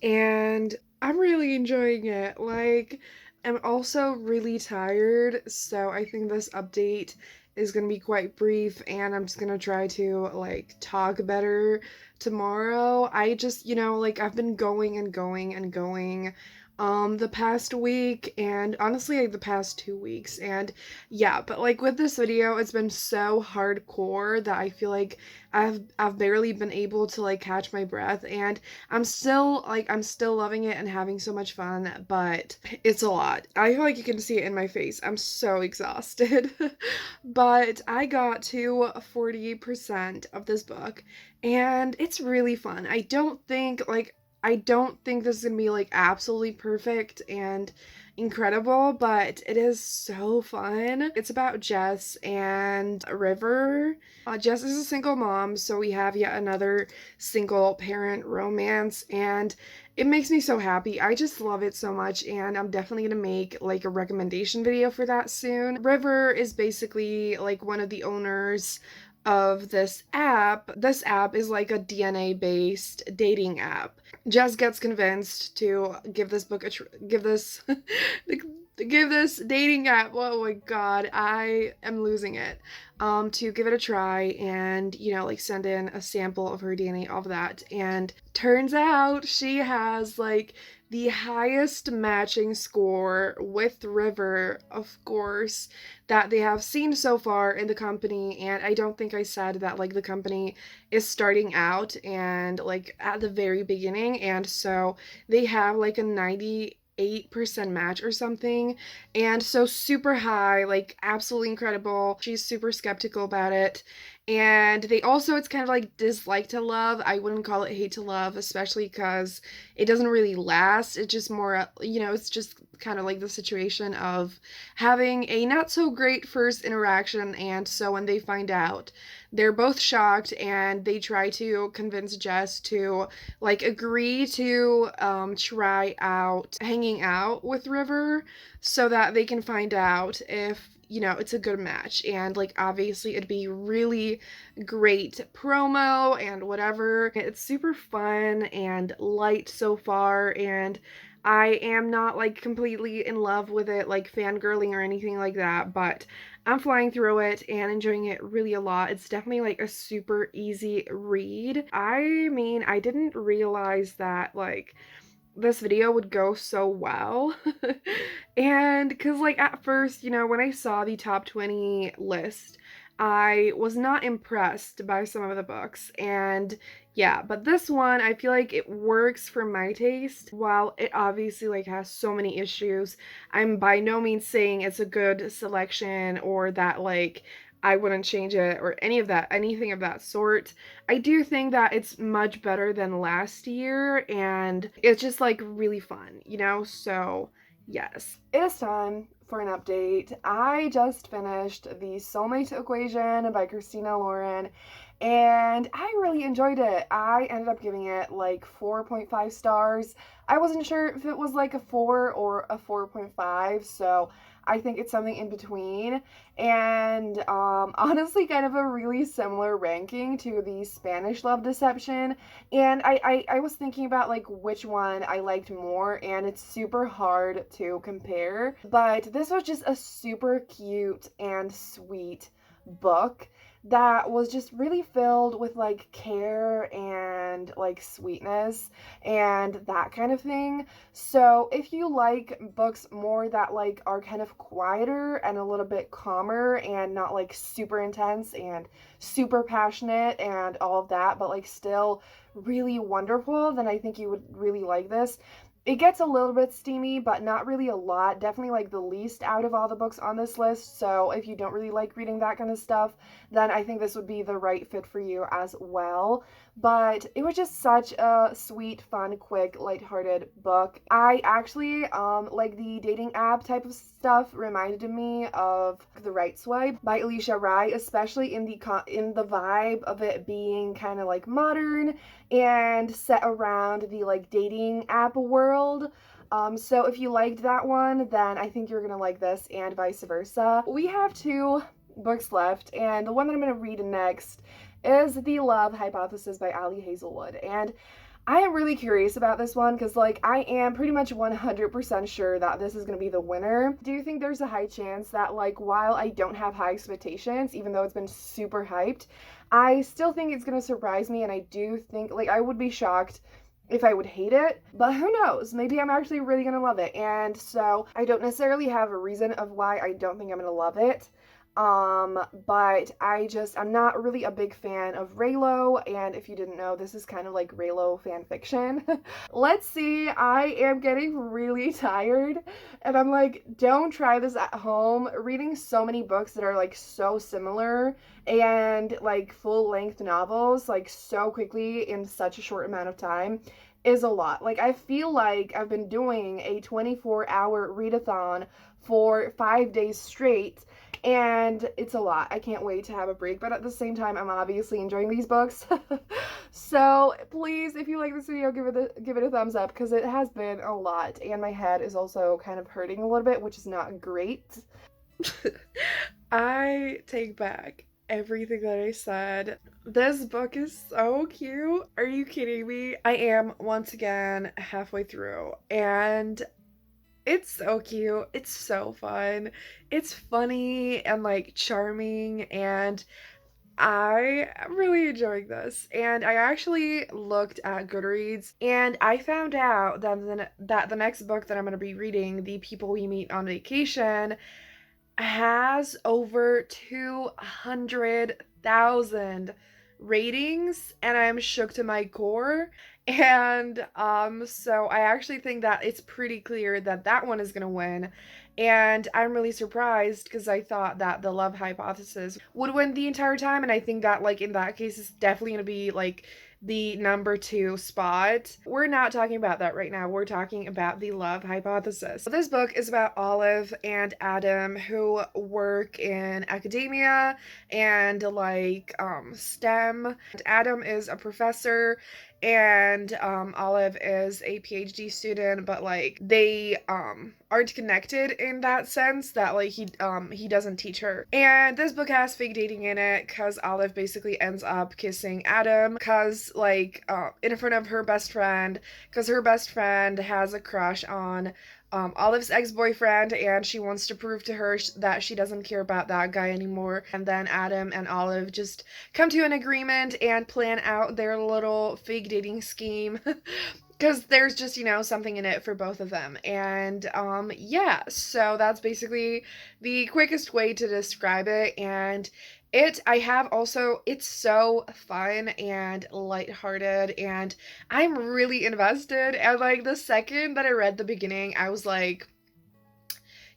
and I'm really enjoying it. Like, I'm also really tired, so I think this update is gonna be quite brief, and I'm just gonna try to like talk better tomorrow. I just, you know, like I've been going and going and going the past week, and honestly like the past 2 weeks. And yeah, but like with this video, it's been so hardcore that I feel like I've barely been able to like catch my breath, and I'm still loving it and having so much fun, but it's a lot. I feel like you can see it in my face. I'm so exhausted. But I got to 40% of this book, and it's really fun. I don't think this is gonna be like absolutely perfect and incredible, but it is so fun. It's about Jess and River. Jess is a single mom, so we have yet another single parent romance, and it makes me so happy. I just love it so much, and I'm definitely gonna make like a recommendation video for that soon. River is basically like one of the owners of this app. This app is like a DNA based dating app. Jess gets convinced to give this book a give this give this dating app, oh my god, I am losing it, to give it a try, and you know, like send in a sample of her DNA, all of that. And turns out she has like the highest matching score with River, of course, that they have seen so far in the company. And I don't think I said that like the company is starting out and like at the very beginning, and so they have like a 98% match or something, and so super high, like absolutely incredible. She's super skeptical about it, and they also, it's kind of like dislike to love. I wouldn't call it hate to love, especially because it doesn't really last. It's just more, you know, it's just kind of like the situation of having a not so great first interaction, and so when they find out, they're both shocked, and they try to convince Jess to like agree to try out hanging out with River so that they can find out if, you know, it's a good match. And like obviously it'd be really great promo and whatever. It's super fun and light so far, and I am not like completely in love with it, like fangirling or anything like that, but I'm flying through it and enjoying it really a lot. It's definitely like a super easy read. I mean, I didn't realize that like this video would go so well. And because like at first, you know, when I saw the top 20 list, I was not impressed by some of the books. And yeah, but this one, I feel like it works for my taste. While it obviously like has so many issues, I'm by no means saying it's a good selection or that like I wouldn't change it or anything of that sort. I do think that it's much better than last year, and it's just like really fun, you know? So yes. It is time for an update. I just finished the Soulmate Equation by Christina Lauren, and I really enjoyed it. I ended up giving it like 4.5 stars. I wasn't sure if it was like a 4 or a 4.5, so I think it's something in between. And honestly, kind of a really similar ranking to the Spanish Love Deception. And I was thinking about like which one I liked more, and it's super hard to compare. But this was just a super cute and sweet book that was just really filled with like care and like sweetness and that kind of thing. So if you like books more that like are kind of quieter and a little bit calmer and not like super intense and super passionate and all of that, but like still really wonderful, then I think you would really like this. It gets a little bit steamy, but not really a lot. Definitely like the least out of all the books on this list. So if you don't really like reading that kind of stuff, then I think this would be the right fit for you as well. But it was just such a sweet, fun, quick, lighthearted book. I actually like the dating app type of stuff reminded me of The Right Swipe by Alicia Rai, especially in the vibe of it being kind of like modern and set around the like dating app world. So if you liked that one, then I think you're gonna like this, and vice versa. We have 2 books left, and the one that I'm gonna read next is The Love Hypothesis by Ali Hazelwood. And I am really curious about this one because like I am pretty much 100% sure that this is going to be the winner. Do you think there's a high chance that like while I don't have high expectations, even though it's been super hyped, I still think it's going to surprise me, and I do think like I would be shocked if I would hate it, but who knows? Maybe I'm actually really gonna love it. And so I don't necessarily have a reason of why I don't think I'm gonna love it. But I'm not really a big fan of Raylo, and if you didn't know, this is kind of like Raylo fan fiction. Let's see, I am getting really tired, and I'm like, don't try this at home. Reading so many books that are like so similar and like full length novels like so quickly in such a short amount of time is a lot. Like, I feel like I've been doing a 24-hour readathon for 5 days straight, and it's a lot. I can't wait to have a break, but at the same time, I'm obviously enjoying these books. So please, if you like this video, give it a thumbs up, because it has been a lot, and my head is also kind of hurting a little bit, which is not great. I take back everything that I said. This book is so cute. Are you kidding me? I am once again halfway through, and it's so cute. It's so fun. It's funny and like charming, and I am really enjoying this. And I actually looked at Goodreads, and I found out that the next book that I'm going to be reading, The People We Meet on Vacation, has over 200,000 ratings, and I'm shook to my core. And so I actually think that it's pretty clear that that one is going to win. And I'm really surprised, because I thought that The Love Hypothesis would win the entire time, and I think that like in that case it's definitely going to be like the number 2 spot. We're not talking about that right now. We're talking about The Love Hypothesis. This book is about Olive and Adam, who work in academia and like STEM. Adam is a professor, and Olive is a PhD student, but like they aren't connected in that sense, that like he doesn't teach her. And this book has fake dating in it, because Olive basically ends up kissing Adam because like in front of her best friend, because her best friend has a crush on Olive's ex-boyfriend, and she wants to prove to her that she doesn't care about that guy anymore. And then Adam and Olive just come to an agreement and plan out their little fake dating scheme. Because there's just, something in it for both of them. And yeah, so that's basically the quickest way to describe it. And it's so fun and lighthearted, and I'm really invested. And like the second that I read the beginning, I was like,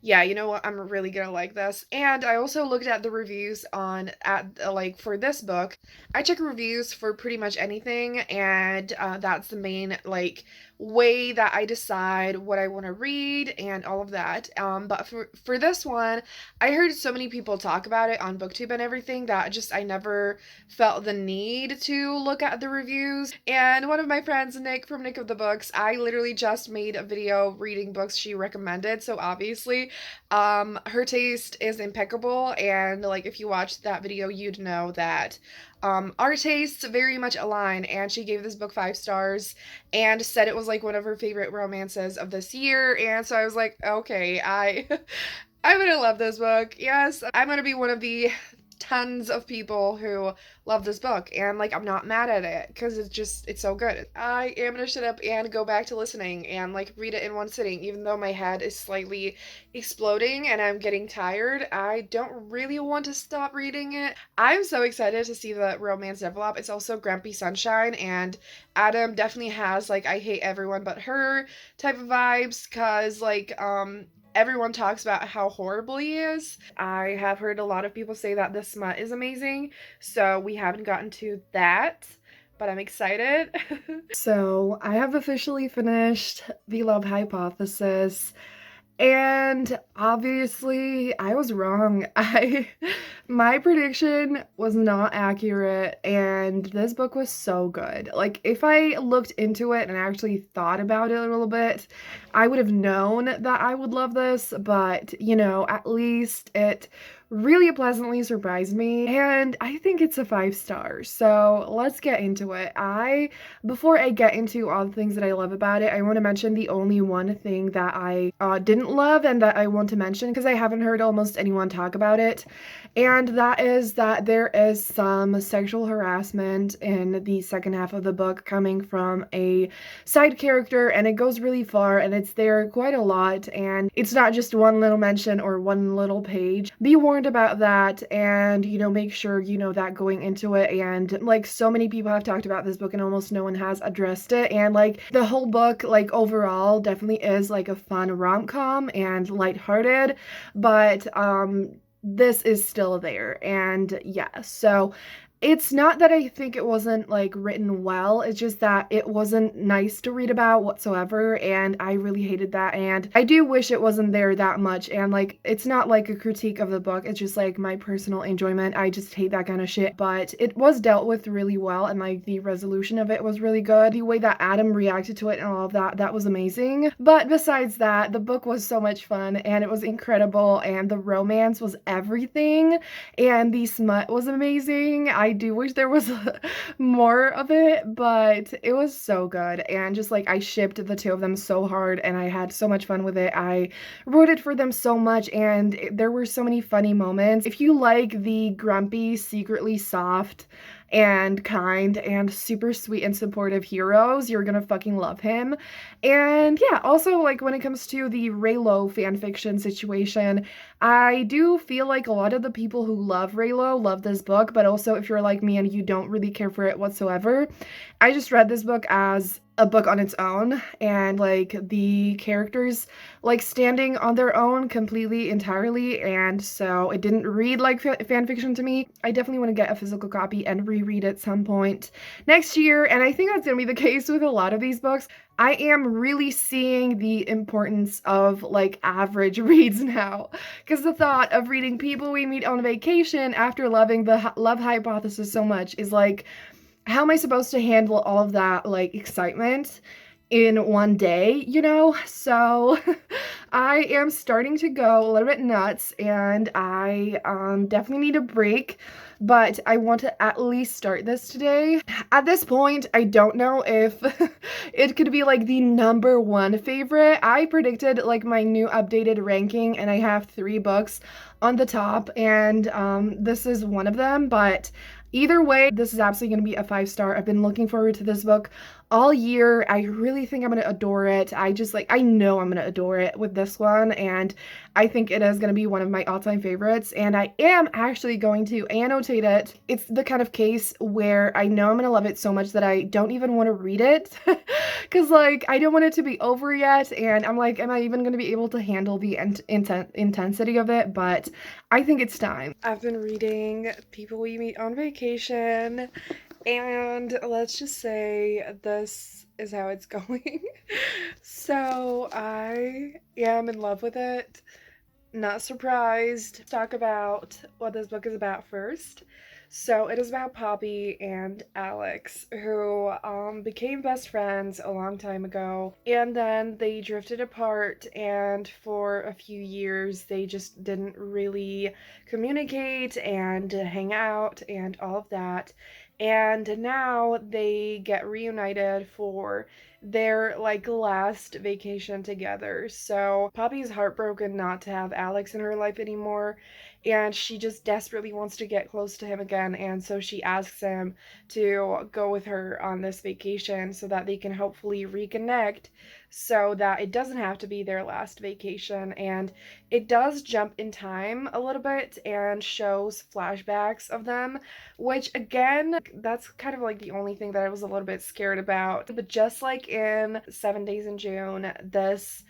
yeah, you know what? I'm really gonna like this. And I also looked at the reviews for this book. I check reviews for pretty much anything, and that's the main like way that I decide what I want to read and all of that. But for this one, I heard so many people talk about it on BookTube and everything that just I never felt the need to look at the reviews. And one of my friends, Nick from Nick of the Books, I literally just made a video reading books she recommended, so obviously her taste is impeccable, and like if you watched that video, you'd know that our tastes very much align. And she gave this book 5 stars and said it was like one of her favorite romances of this year. And so I was like, okay, I'm gonna love this book. Yes, I'm gonna be one of the tons of people who love this book, and like I'm not mad at it, because it's so good. I am gonna shut up and go back to listening and like read it in one sitting, even though my head is slightly exploding and I'm getting tired. I don't really want to stop reading it. I'm so excited to see the romance develop. It's also Grumpy Sunshine, and Adam definitely has like I hate everyone but her type of vibes, because like everyone talks about how horrible he is. I have heard a lot of people say that the smut is amazing, so we haven't gotten to that, but I'm excited. So I have officially finished The Love Hypothesis, and obviously I was wrong. My prediction was not accurate, and this book was so good. Like, if I looked into it and actually thought about it a little bit, I would have known that I would love this, but at least it really pleasantly surprised me, and I think it's a 5 star. So let's get into it. Before I get into all the things that I love about it, I want to mention the only one thing that I didn't love and that I want to mention because I haven't heard almost anyone talk about it. And that is that there is some sexual harassment in the second half of the book coming from a side character, and it goes really far and it's there quite a lot, and it's not just one little mention or one little page. Be warned about that, and make sure you know that going into it. And like, so many people have talked about this book and almost no one has addressed it, and like the whole book, like overall, definitely is like a fun rom-com and lighthearted, but this is still there. And yeah, so it's not that I think it wasn't like written well, it's just that it wasn't nice to read about whatsoever, and I really hated that, and I do wish it wasn't there that much. And like, it's not like a critique of the book, it's just like my personal enjoyment. I just hate that kind of shit, but it was dealt with really well, and like the resolution of it was really good. The way that Adam reacted to it and all of that, that was amazing. But besides that, the book was so much fun, and it was incredible, and the romance was everything, and the smut was amazing. I do wish there was more of it, but it was so good. And just like, I shipped the two of them so hard, and I had so much fun with it. I rooted for them so much, and there were so many funny moments. If you like the grumpy, secretly soft, and kind and super sweet and supportive heroes, you're gonna fucking love him. And yeah, also, like, when it comes to the Raylo fanfiction situation, I do feel like a lot of the people who love Raylo love this book, but also if you're like me and you don't really care for it whatsoever, I just read this book as a book on its own, and like the characters like standing on their own completely entirely, and so it didn't read like fan fiction to me. I definitely want to get a physical copy and reread it some point next year, and I think that's gonna be the case with a lot of these books. I am really seeing the importance of like average reads now, because the thought of reading People We Meet on Vacation after loving the Love Hypothesis so much is like, how am I supposed to handle all of that like excitement in one day, you know? So I am starting to go a little bit nuts, and I definitely need a break, but I want to at least start this today. At this point, I don't know if it could be like the #1 favorite. I predicted like my new updated ranking, and I have 3 books on the top, and this is one of them. But either way, this is absolutely going to be a 5 star. I've been looking forward to this book all year. I really think I'm going to adore it. I know I'm going to adore it with this one, and I think it is going to be one of my all-time favorites, and I am actually going to annotate it. It's the kind of case where I know I'm going to love it so much that I don't even want to read it, because like, I don't want it to be over yet, and I'm like, am I even going to be able to handle the intensity of it? But I think it's time. I've been reading People We Meet on Vacation, and let's just say this is how it's going. So I am in love with it. Not surprised. Talk about what this book is about first. So it is about Poppy and Alex, who became best friends a long time ago, and then they drifted apart, and for a few years they just didn't really communicate and hang out and all of that. And now they get reunited for their like last vacation together. So Poppy's heartbroken not to have Alex in her life anymore, and she just desperately wants to get close to him again, and so she asks him to go with her on this vacation so that they can hopefully reconnect, so that it doesn't have to be their last vacation. And it does jump in time a little bit and shows flashbacks of them, which again, that's kind of like the only thing that I was a little bit scared about. But just like in 7 Days in June, this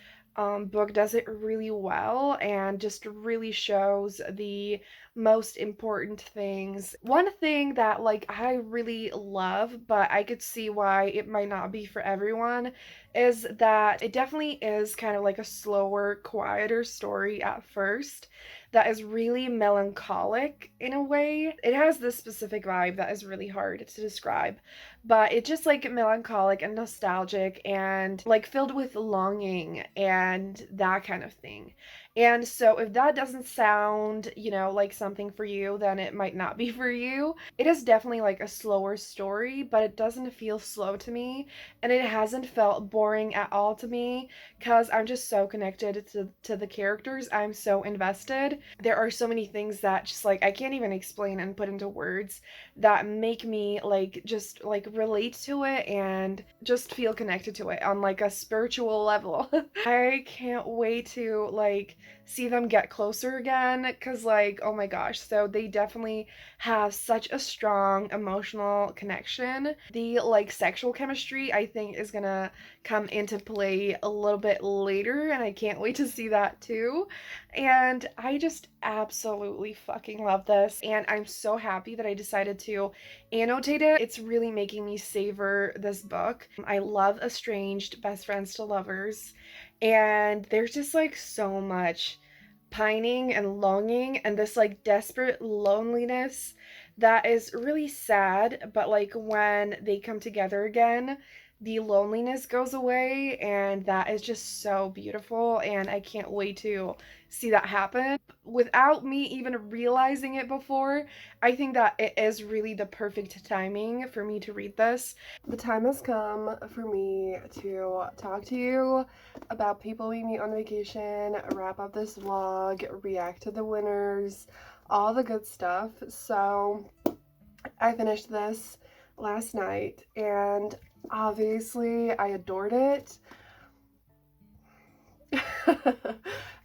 book does it really well and just really shows the most important things. One thing that like I really love, but I could see why it might not be for everyone, is that it definitely is kind of like a slower, quieter story at first that is really melancholic in a way. It has this specific vibe that is really hard to describe, but it's just like melancholic and nostalgic and like filled with longing and that kind of thing. And so if that doesn't sound, like something for you, then it might not be for you. It is definitely like a slower story, but it doesn't feel slow to me, and it hasn't felt boring at all to me because I'm just so connected to the characters. I'm so invested. There are so many things that just like I can't even explain and put into words that make me like just like relate to it and just feel connected to it on like a spiritual level. I can't wait to like see them get closer again because like oh my gosh, so they definitely have such a strong emotional connection. The like sexual chemistry I think is gonna come into play a little bit later, and I can't wait to see that too. And I just absolutely fucking love this, and I'm so happy that I decided to annotate it. It's really making me savor this book. I love estranged best friends to lovers, and there's just like so much pining and longing and this like desperate loneliness that is really sad, but like when they come together again, the loneliness goes away, and that is just so beautiful, and I can't wait to see that happen. Without me even realizing it before, I think that it is really the perfect timing for me to read this. The time has come for me to talk to you about people we meet on vacation, wrap up this vlog, react to the winners, all the good stuff. So I finished this last night, and obviously I adored it.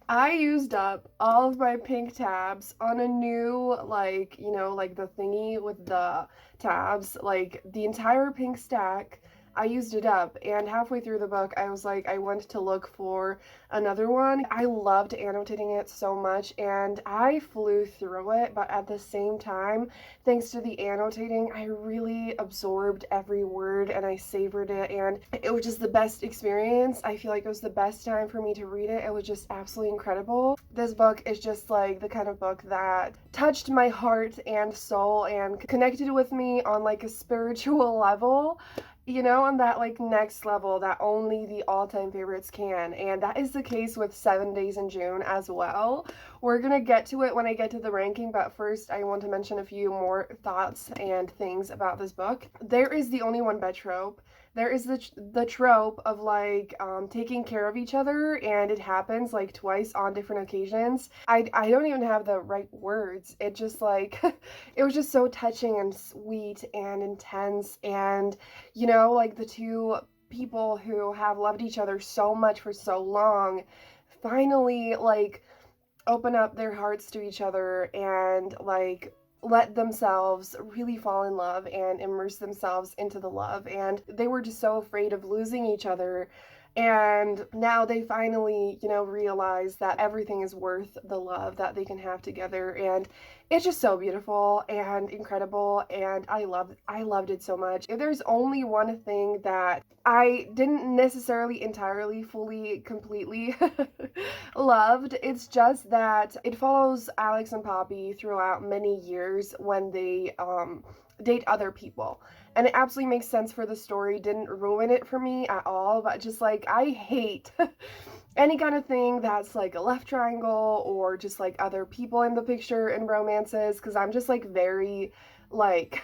I used up all of my pink tabs on a new, like, like the thingy with the tabs, like the entire pink stack. I used it up, and halfway through the book, I was like, I went to look for another one. I loved annotating it so much, and I flew through it, but at the same time, thanks to the annotating, I really absorbed every word and I savored it, and it was just the best experience. I feel like it was the best time for me to read it. It was just absolutely incredible. This book is just like the kind of book that touched my heart and soul and connected with me on like a spiritual level, on that like next level that only the all-time favorites can. And that is the case with 7 Days in June as well. We're gonna get to it when I get to the ranking, but first I want to mention a few more thoughts and things about this book. There is the only one bed trope. There is the trope of like taking care of each other, and it happens like twice on different occasions. I don't even have the right words. It just like it was just so touching and sweet and intense, and like the two people who have loved each other so much for so long finally like open up their hearts to each other and like let themselves really fall in love and immerse themselves into the love. And they were just so afraid of losing each other, and now they finally realize that everything is worth the love that they can have together. And it's just so beautiful and incredible, and I loved it so much. If there's only one thing that I didn't necessarily entirely fully completely loved, it's just that it follows Alex and Poppy throughout many years when they date other people, and it absolutely makes sense for the story. Didn't ruin it for me at all, but just like I hate any kind of thing that's like a left triangle or just like other people in the picture in romances, because I'm just like very like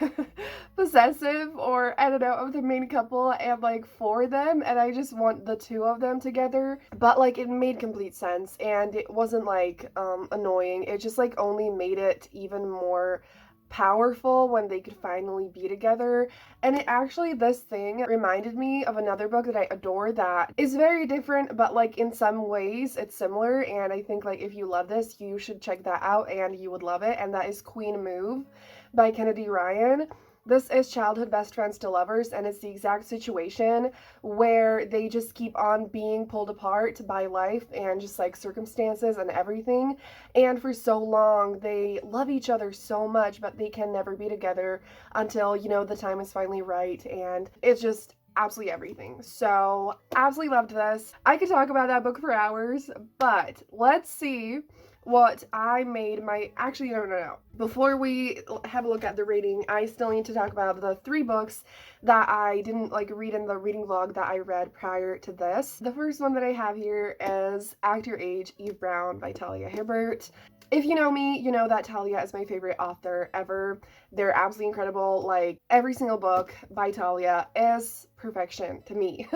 possessive, or I don't know, of the main couple and like for them, and I just want the two of them together. But like it made complete sense, and it wasn't like annoying. It just like only made it even more powerful when they could finally be together. And it actually, this thing reminded me of another book that I adore that is very different, but like in some ways it's similar, and I think like if you love this, you should check that out and you would love it, and that is Queen Move by Kennedy Ryan. This is childhood best friends to lovers, and it's the exact situation where they just keep on being pulled apart by life and just like circumstances and everything. And for so long, they love each other so much, but they can never be together until, the time is finally right. And it's just absolutely everything. So, absolutely loved this. I could talk about that book for hours, but let's see what I made my, actually, no. Before we have a look at the rating, I still need to talk about the 3 books that I didn't like read in the reading vlog that I read prior to this. The first one that I have here is Act Your Age, Eve Brown by Talia Hibbert. If you know me, you know that Talia is my favorite author ever. They're absolutely incredible. Like, every single book by Talia is perfection to me.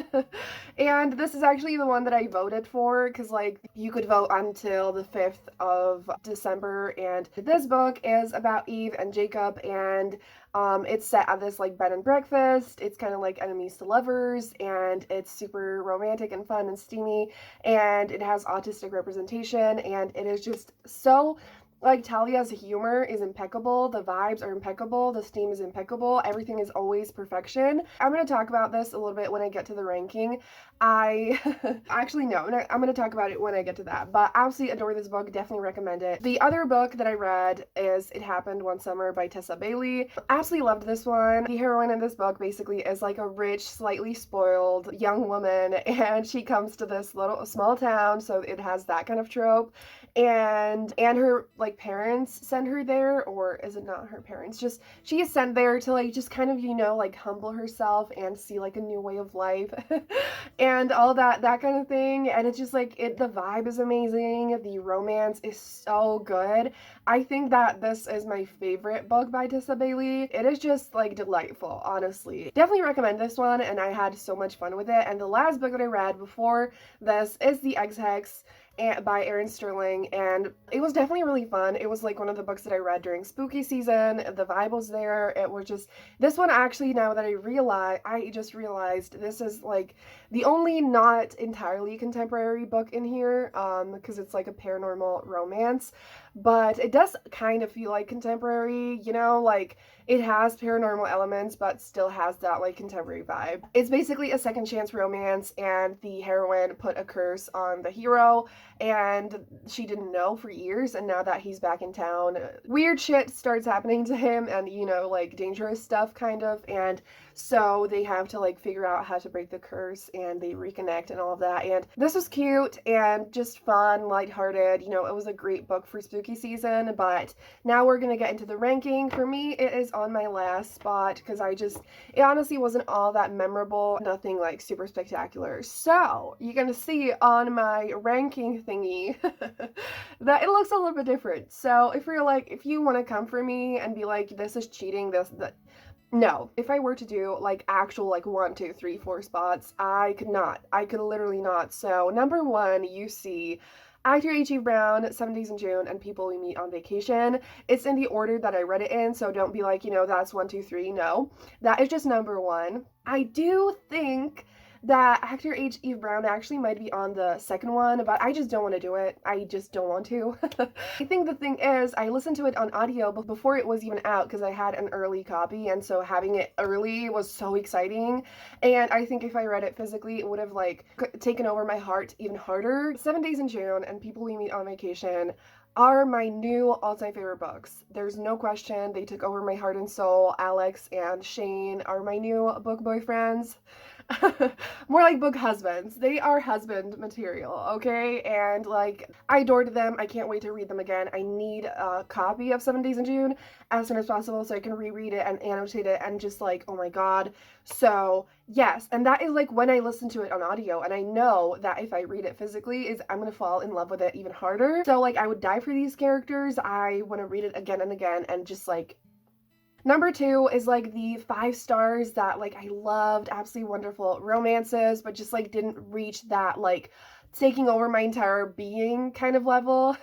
And this is actually the one that I voted for, because like you could vote until the 5th of December, and this book is about Eve and Jacob, and it's set at this like bed and breakfast. It's kind of like enemies to lovers, and it's super romantic and fun and steamy, and it has autistic representation, and it is just so, like, Talia's humor is impeccable, the vibes are impeccable, the steam is impeccable, everything is always perfection. I'm going to talk about this a little bit when I get to the ranking. I actually no, I'm going to talk about it when I get to that, but absolutely adore this book, definitely recommend it. The other book that I read is It Happened One Summer by Tessa Bailey. Absolutely loved this one. The heroine in this book basically is like a rich, slightly spoiled young woman, and she comes to this little small town, so it has that kind of trope, and her like parents send her there, or is it not her parents, just she is sent there to like just kind of, you know, like humble herself and see like a new way of life and all that kind of thing. And it's just like the vibe is amazing, the romance is so good. I think that this is my favorite book by Tessa Bailey. It is just like delightful, honestly. Definitely recommend this one, and I had so much fun with it. And the last book that I read before this is The Ex-Hex by Erin Sterling, and it was definitely really fun. It was like one of the books that I read during spooky season. The vibe was there. It was just, this one actually, now that I just realized this is like the only not entirely contemporary book in here, because it's like a paranormal romance, but it does kind of feel like contemporary, you know, like it has paranormal elements but still has that like contemporary vibe. It's basically a second chance romance, and the heroine put a curse on the hero, and she didn't know for years, and now that he's back in town, weird shit starts happening to him, and, you know, like dangerous stuff kind of, and so they have to like figure out how to break the curse, and they reconnect and all of that. And this was cute and just fun, lighthearted. You know, it was a great book for spooky season. But now we're gonna get into the ranking. For me, it is on my last spot because it honestly wasn't all that memorable, nothing like super spectacular. So you're gonna see on my ranking thingy that it looks a little bit different. So if you want to come for me and be like, this is cheating, no. If I were to do like actual like 1, 2, 3, 4 spots, I could not. I could literally not. So number 1, you see Actor H.E. Brown, 7 Days in June, and People We Meet on Vacation. It's in the order that I read it in, so don't be like, you know, that's 1, 2, 3. No, that is just number 1. I do think that actor H.E. Brown actually might be on the second one, but I just don't want to do it. I just don't want to. I think the thing is, I listened to it on audio before it was even out because I had an early copy, and so having it early was so exciting. And I think if I read it physically, it would have like taken over my heart even harder. 7 Days in June and People We Meet on Vacation are my new all-time favorite books. There's no question. They took over my heart and soul. Alex and Shane are my new book boyfriends. More like book husbands. They are husband material, okay? And like, I adored them. I can't wait to read them again. I need a copy of 7 Days in June as soon as possible so I can reread it and annotate it and just like, oh my god. So yes, and that is like when I listen to it on audio, and I know that if I read it physically, I'm gonna fall in love with it even harder. So like, I would die for these characters. I want to read it again and again, and just like, number 2 is like the 5 stars that like I loved, absolutely wonderful romances, but just like didn't reach that like taking over my entire being kind of level.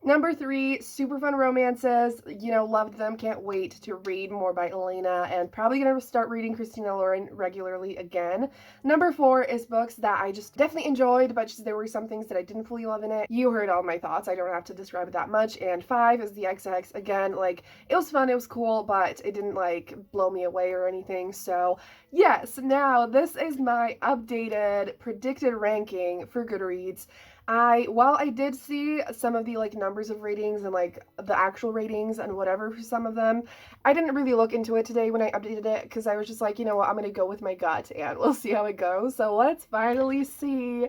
Number 3, super fun romances, you know, loved them, can't wait to read more by Elena, and probably gonna start reading Christina Lauren regularly again. Number 4 is books that I just definitely enjoyed, but just there were some things that I didn't fully love in it. You heard all my thoughts, I don't have to describe it that much. And 5 is The Ex-Hex. Again, like, it was fun, it was cool, but it didn't like blow me away or anything. So yes, now this is my updated predicted ranking for Goodreads. While I did see some of the like numbers of ratings and like the actual ratings and whatever for some of them, I didn't really look into it today when I updated it because I was just like, you know what, I'm gonna go with my gut and we'll see how it goes. So let's finally see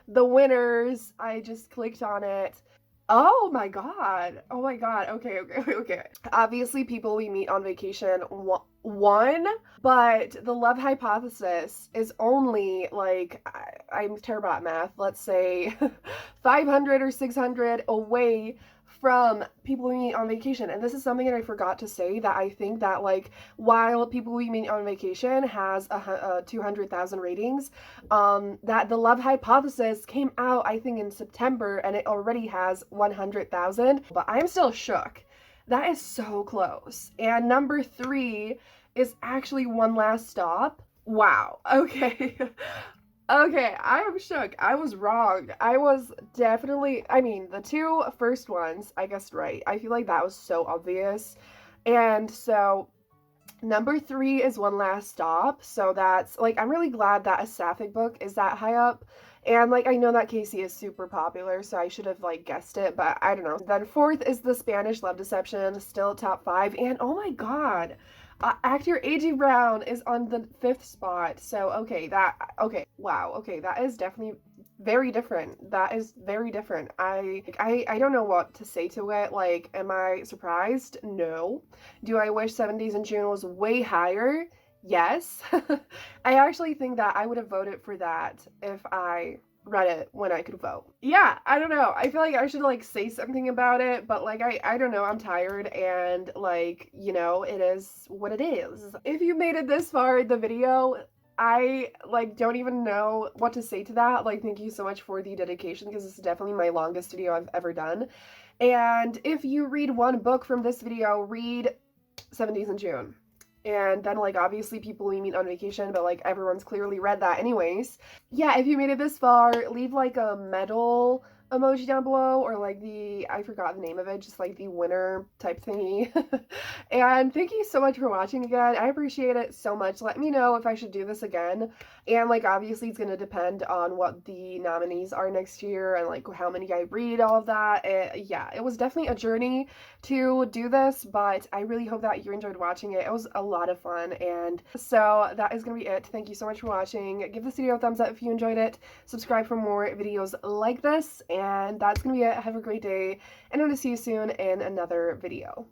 the winners. I just clicked on it. Oh my god. Oh my god. Okay, okay, okay. Obviously, people we meet on vacation, one, but the love hypothesis is only like, I'm terrible at math, let's say 500 or 600 away from people we meet on vacation. And this is something that I forgot to say, that I think that, like, while people we meet on vacation has 200,000 ratings, that the love hypothesis came out, I think, in September, and it already has 100,000. But I'm still shook. That is so close. And number 3 is actually One Last Stop. Wow. Okay. Okay, I am shook. I was wrong. I was definitely, I mean, the two first ones, I guessed right. I feel like that was so obvious. And so number 3 is One Last Stop. So that's like, I'm really glad that a sapphic book is that high up. And like, I know that Casey is super popular, so I should have like guessed it, but I don't know. Then 4th is The Spanish Love Deception, still top 5. And oh my god, actor A.G. Brown is on the 5th spot. So okay, wow, okay, that is definitely very different. That is very different. I don't know what to say to it. Like, am I surprised? No. Do I wish 70s in June was way higher? Yes. I actually think that I would have voted for that if I read it when I could vote. Yeah, I don't know. I feel like I should like say something about it, but like I don't know, I'm tired, and like, you know, it is what it is. If you made it this far in the video, I like don't even know what to say to that. Like, thank you so much for the dedication, because this is definitely my longest video I've ever done. And if you read one book from this video, read 70s in June. And then, like, obviously people we meet on vacation, but like everyone's clearly read that anyways. Yeah, if you made it this far, leave like a medal emoji down below, or like the, I forgot the name of it, just like the winner type thingy. And thank you so much for watching again. I appreciate it so much. Let me know if I should do this again. And like, obviously it's gonna depend on what the nominees are next year, and like how many I read, all of that. Yeah, it was definitely a journey to do this, but I really hope that you enjoyed watching it. It was a lot of fun. And so that is gonna be it. Thank you so much for watching. Give this video a thumbs up if you enjoyed it. Subscribe for more videos like this. And that's gonna be it. Have a great day, and I'm gonna see you soon in another video.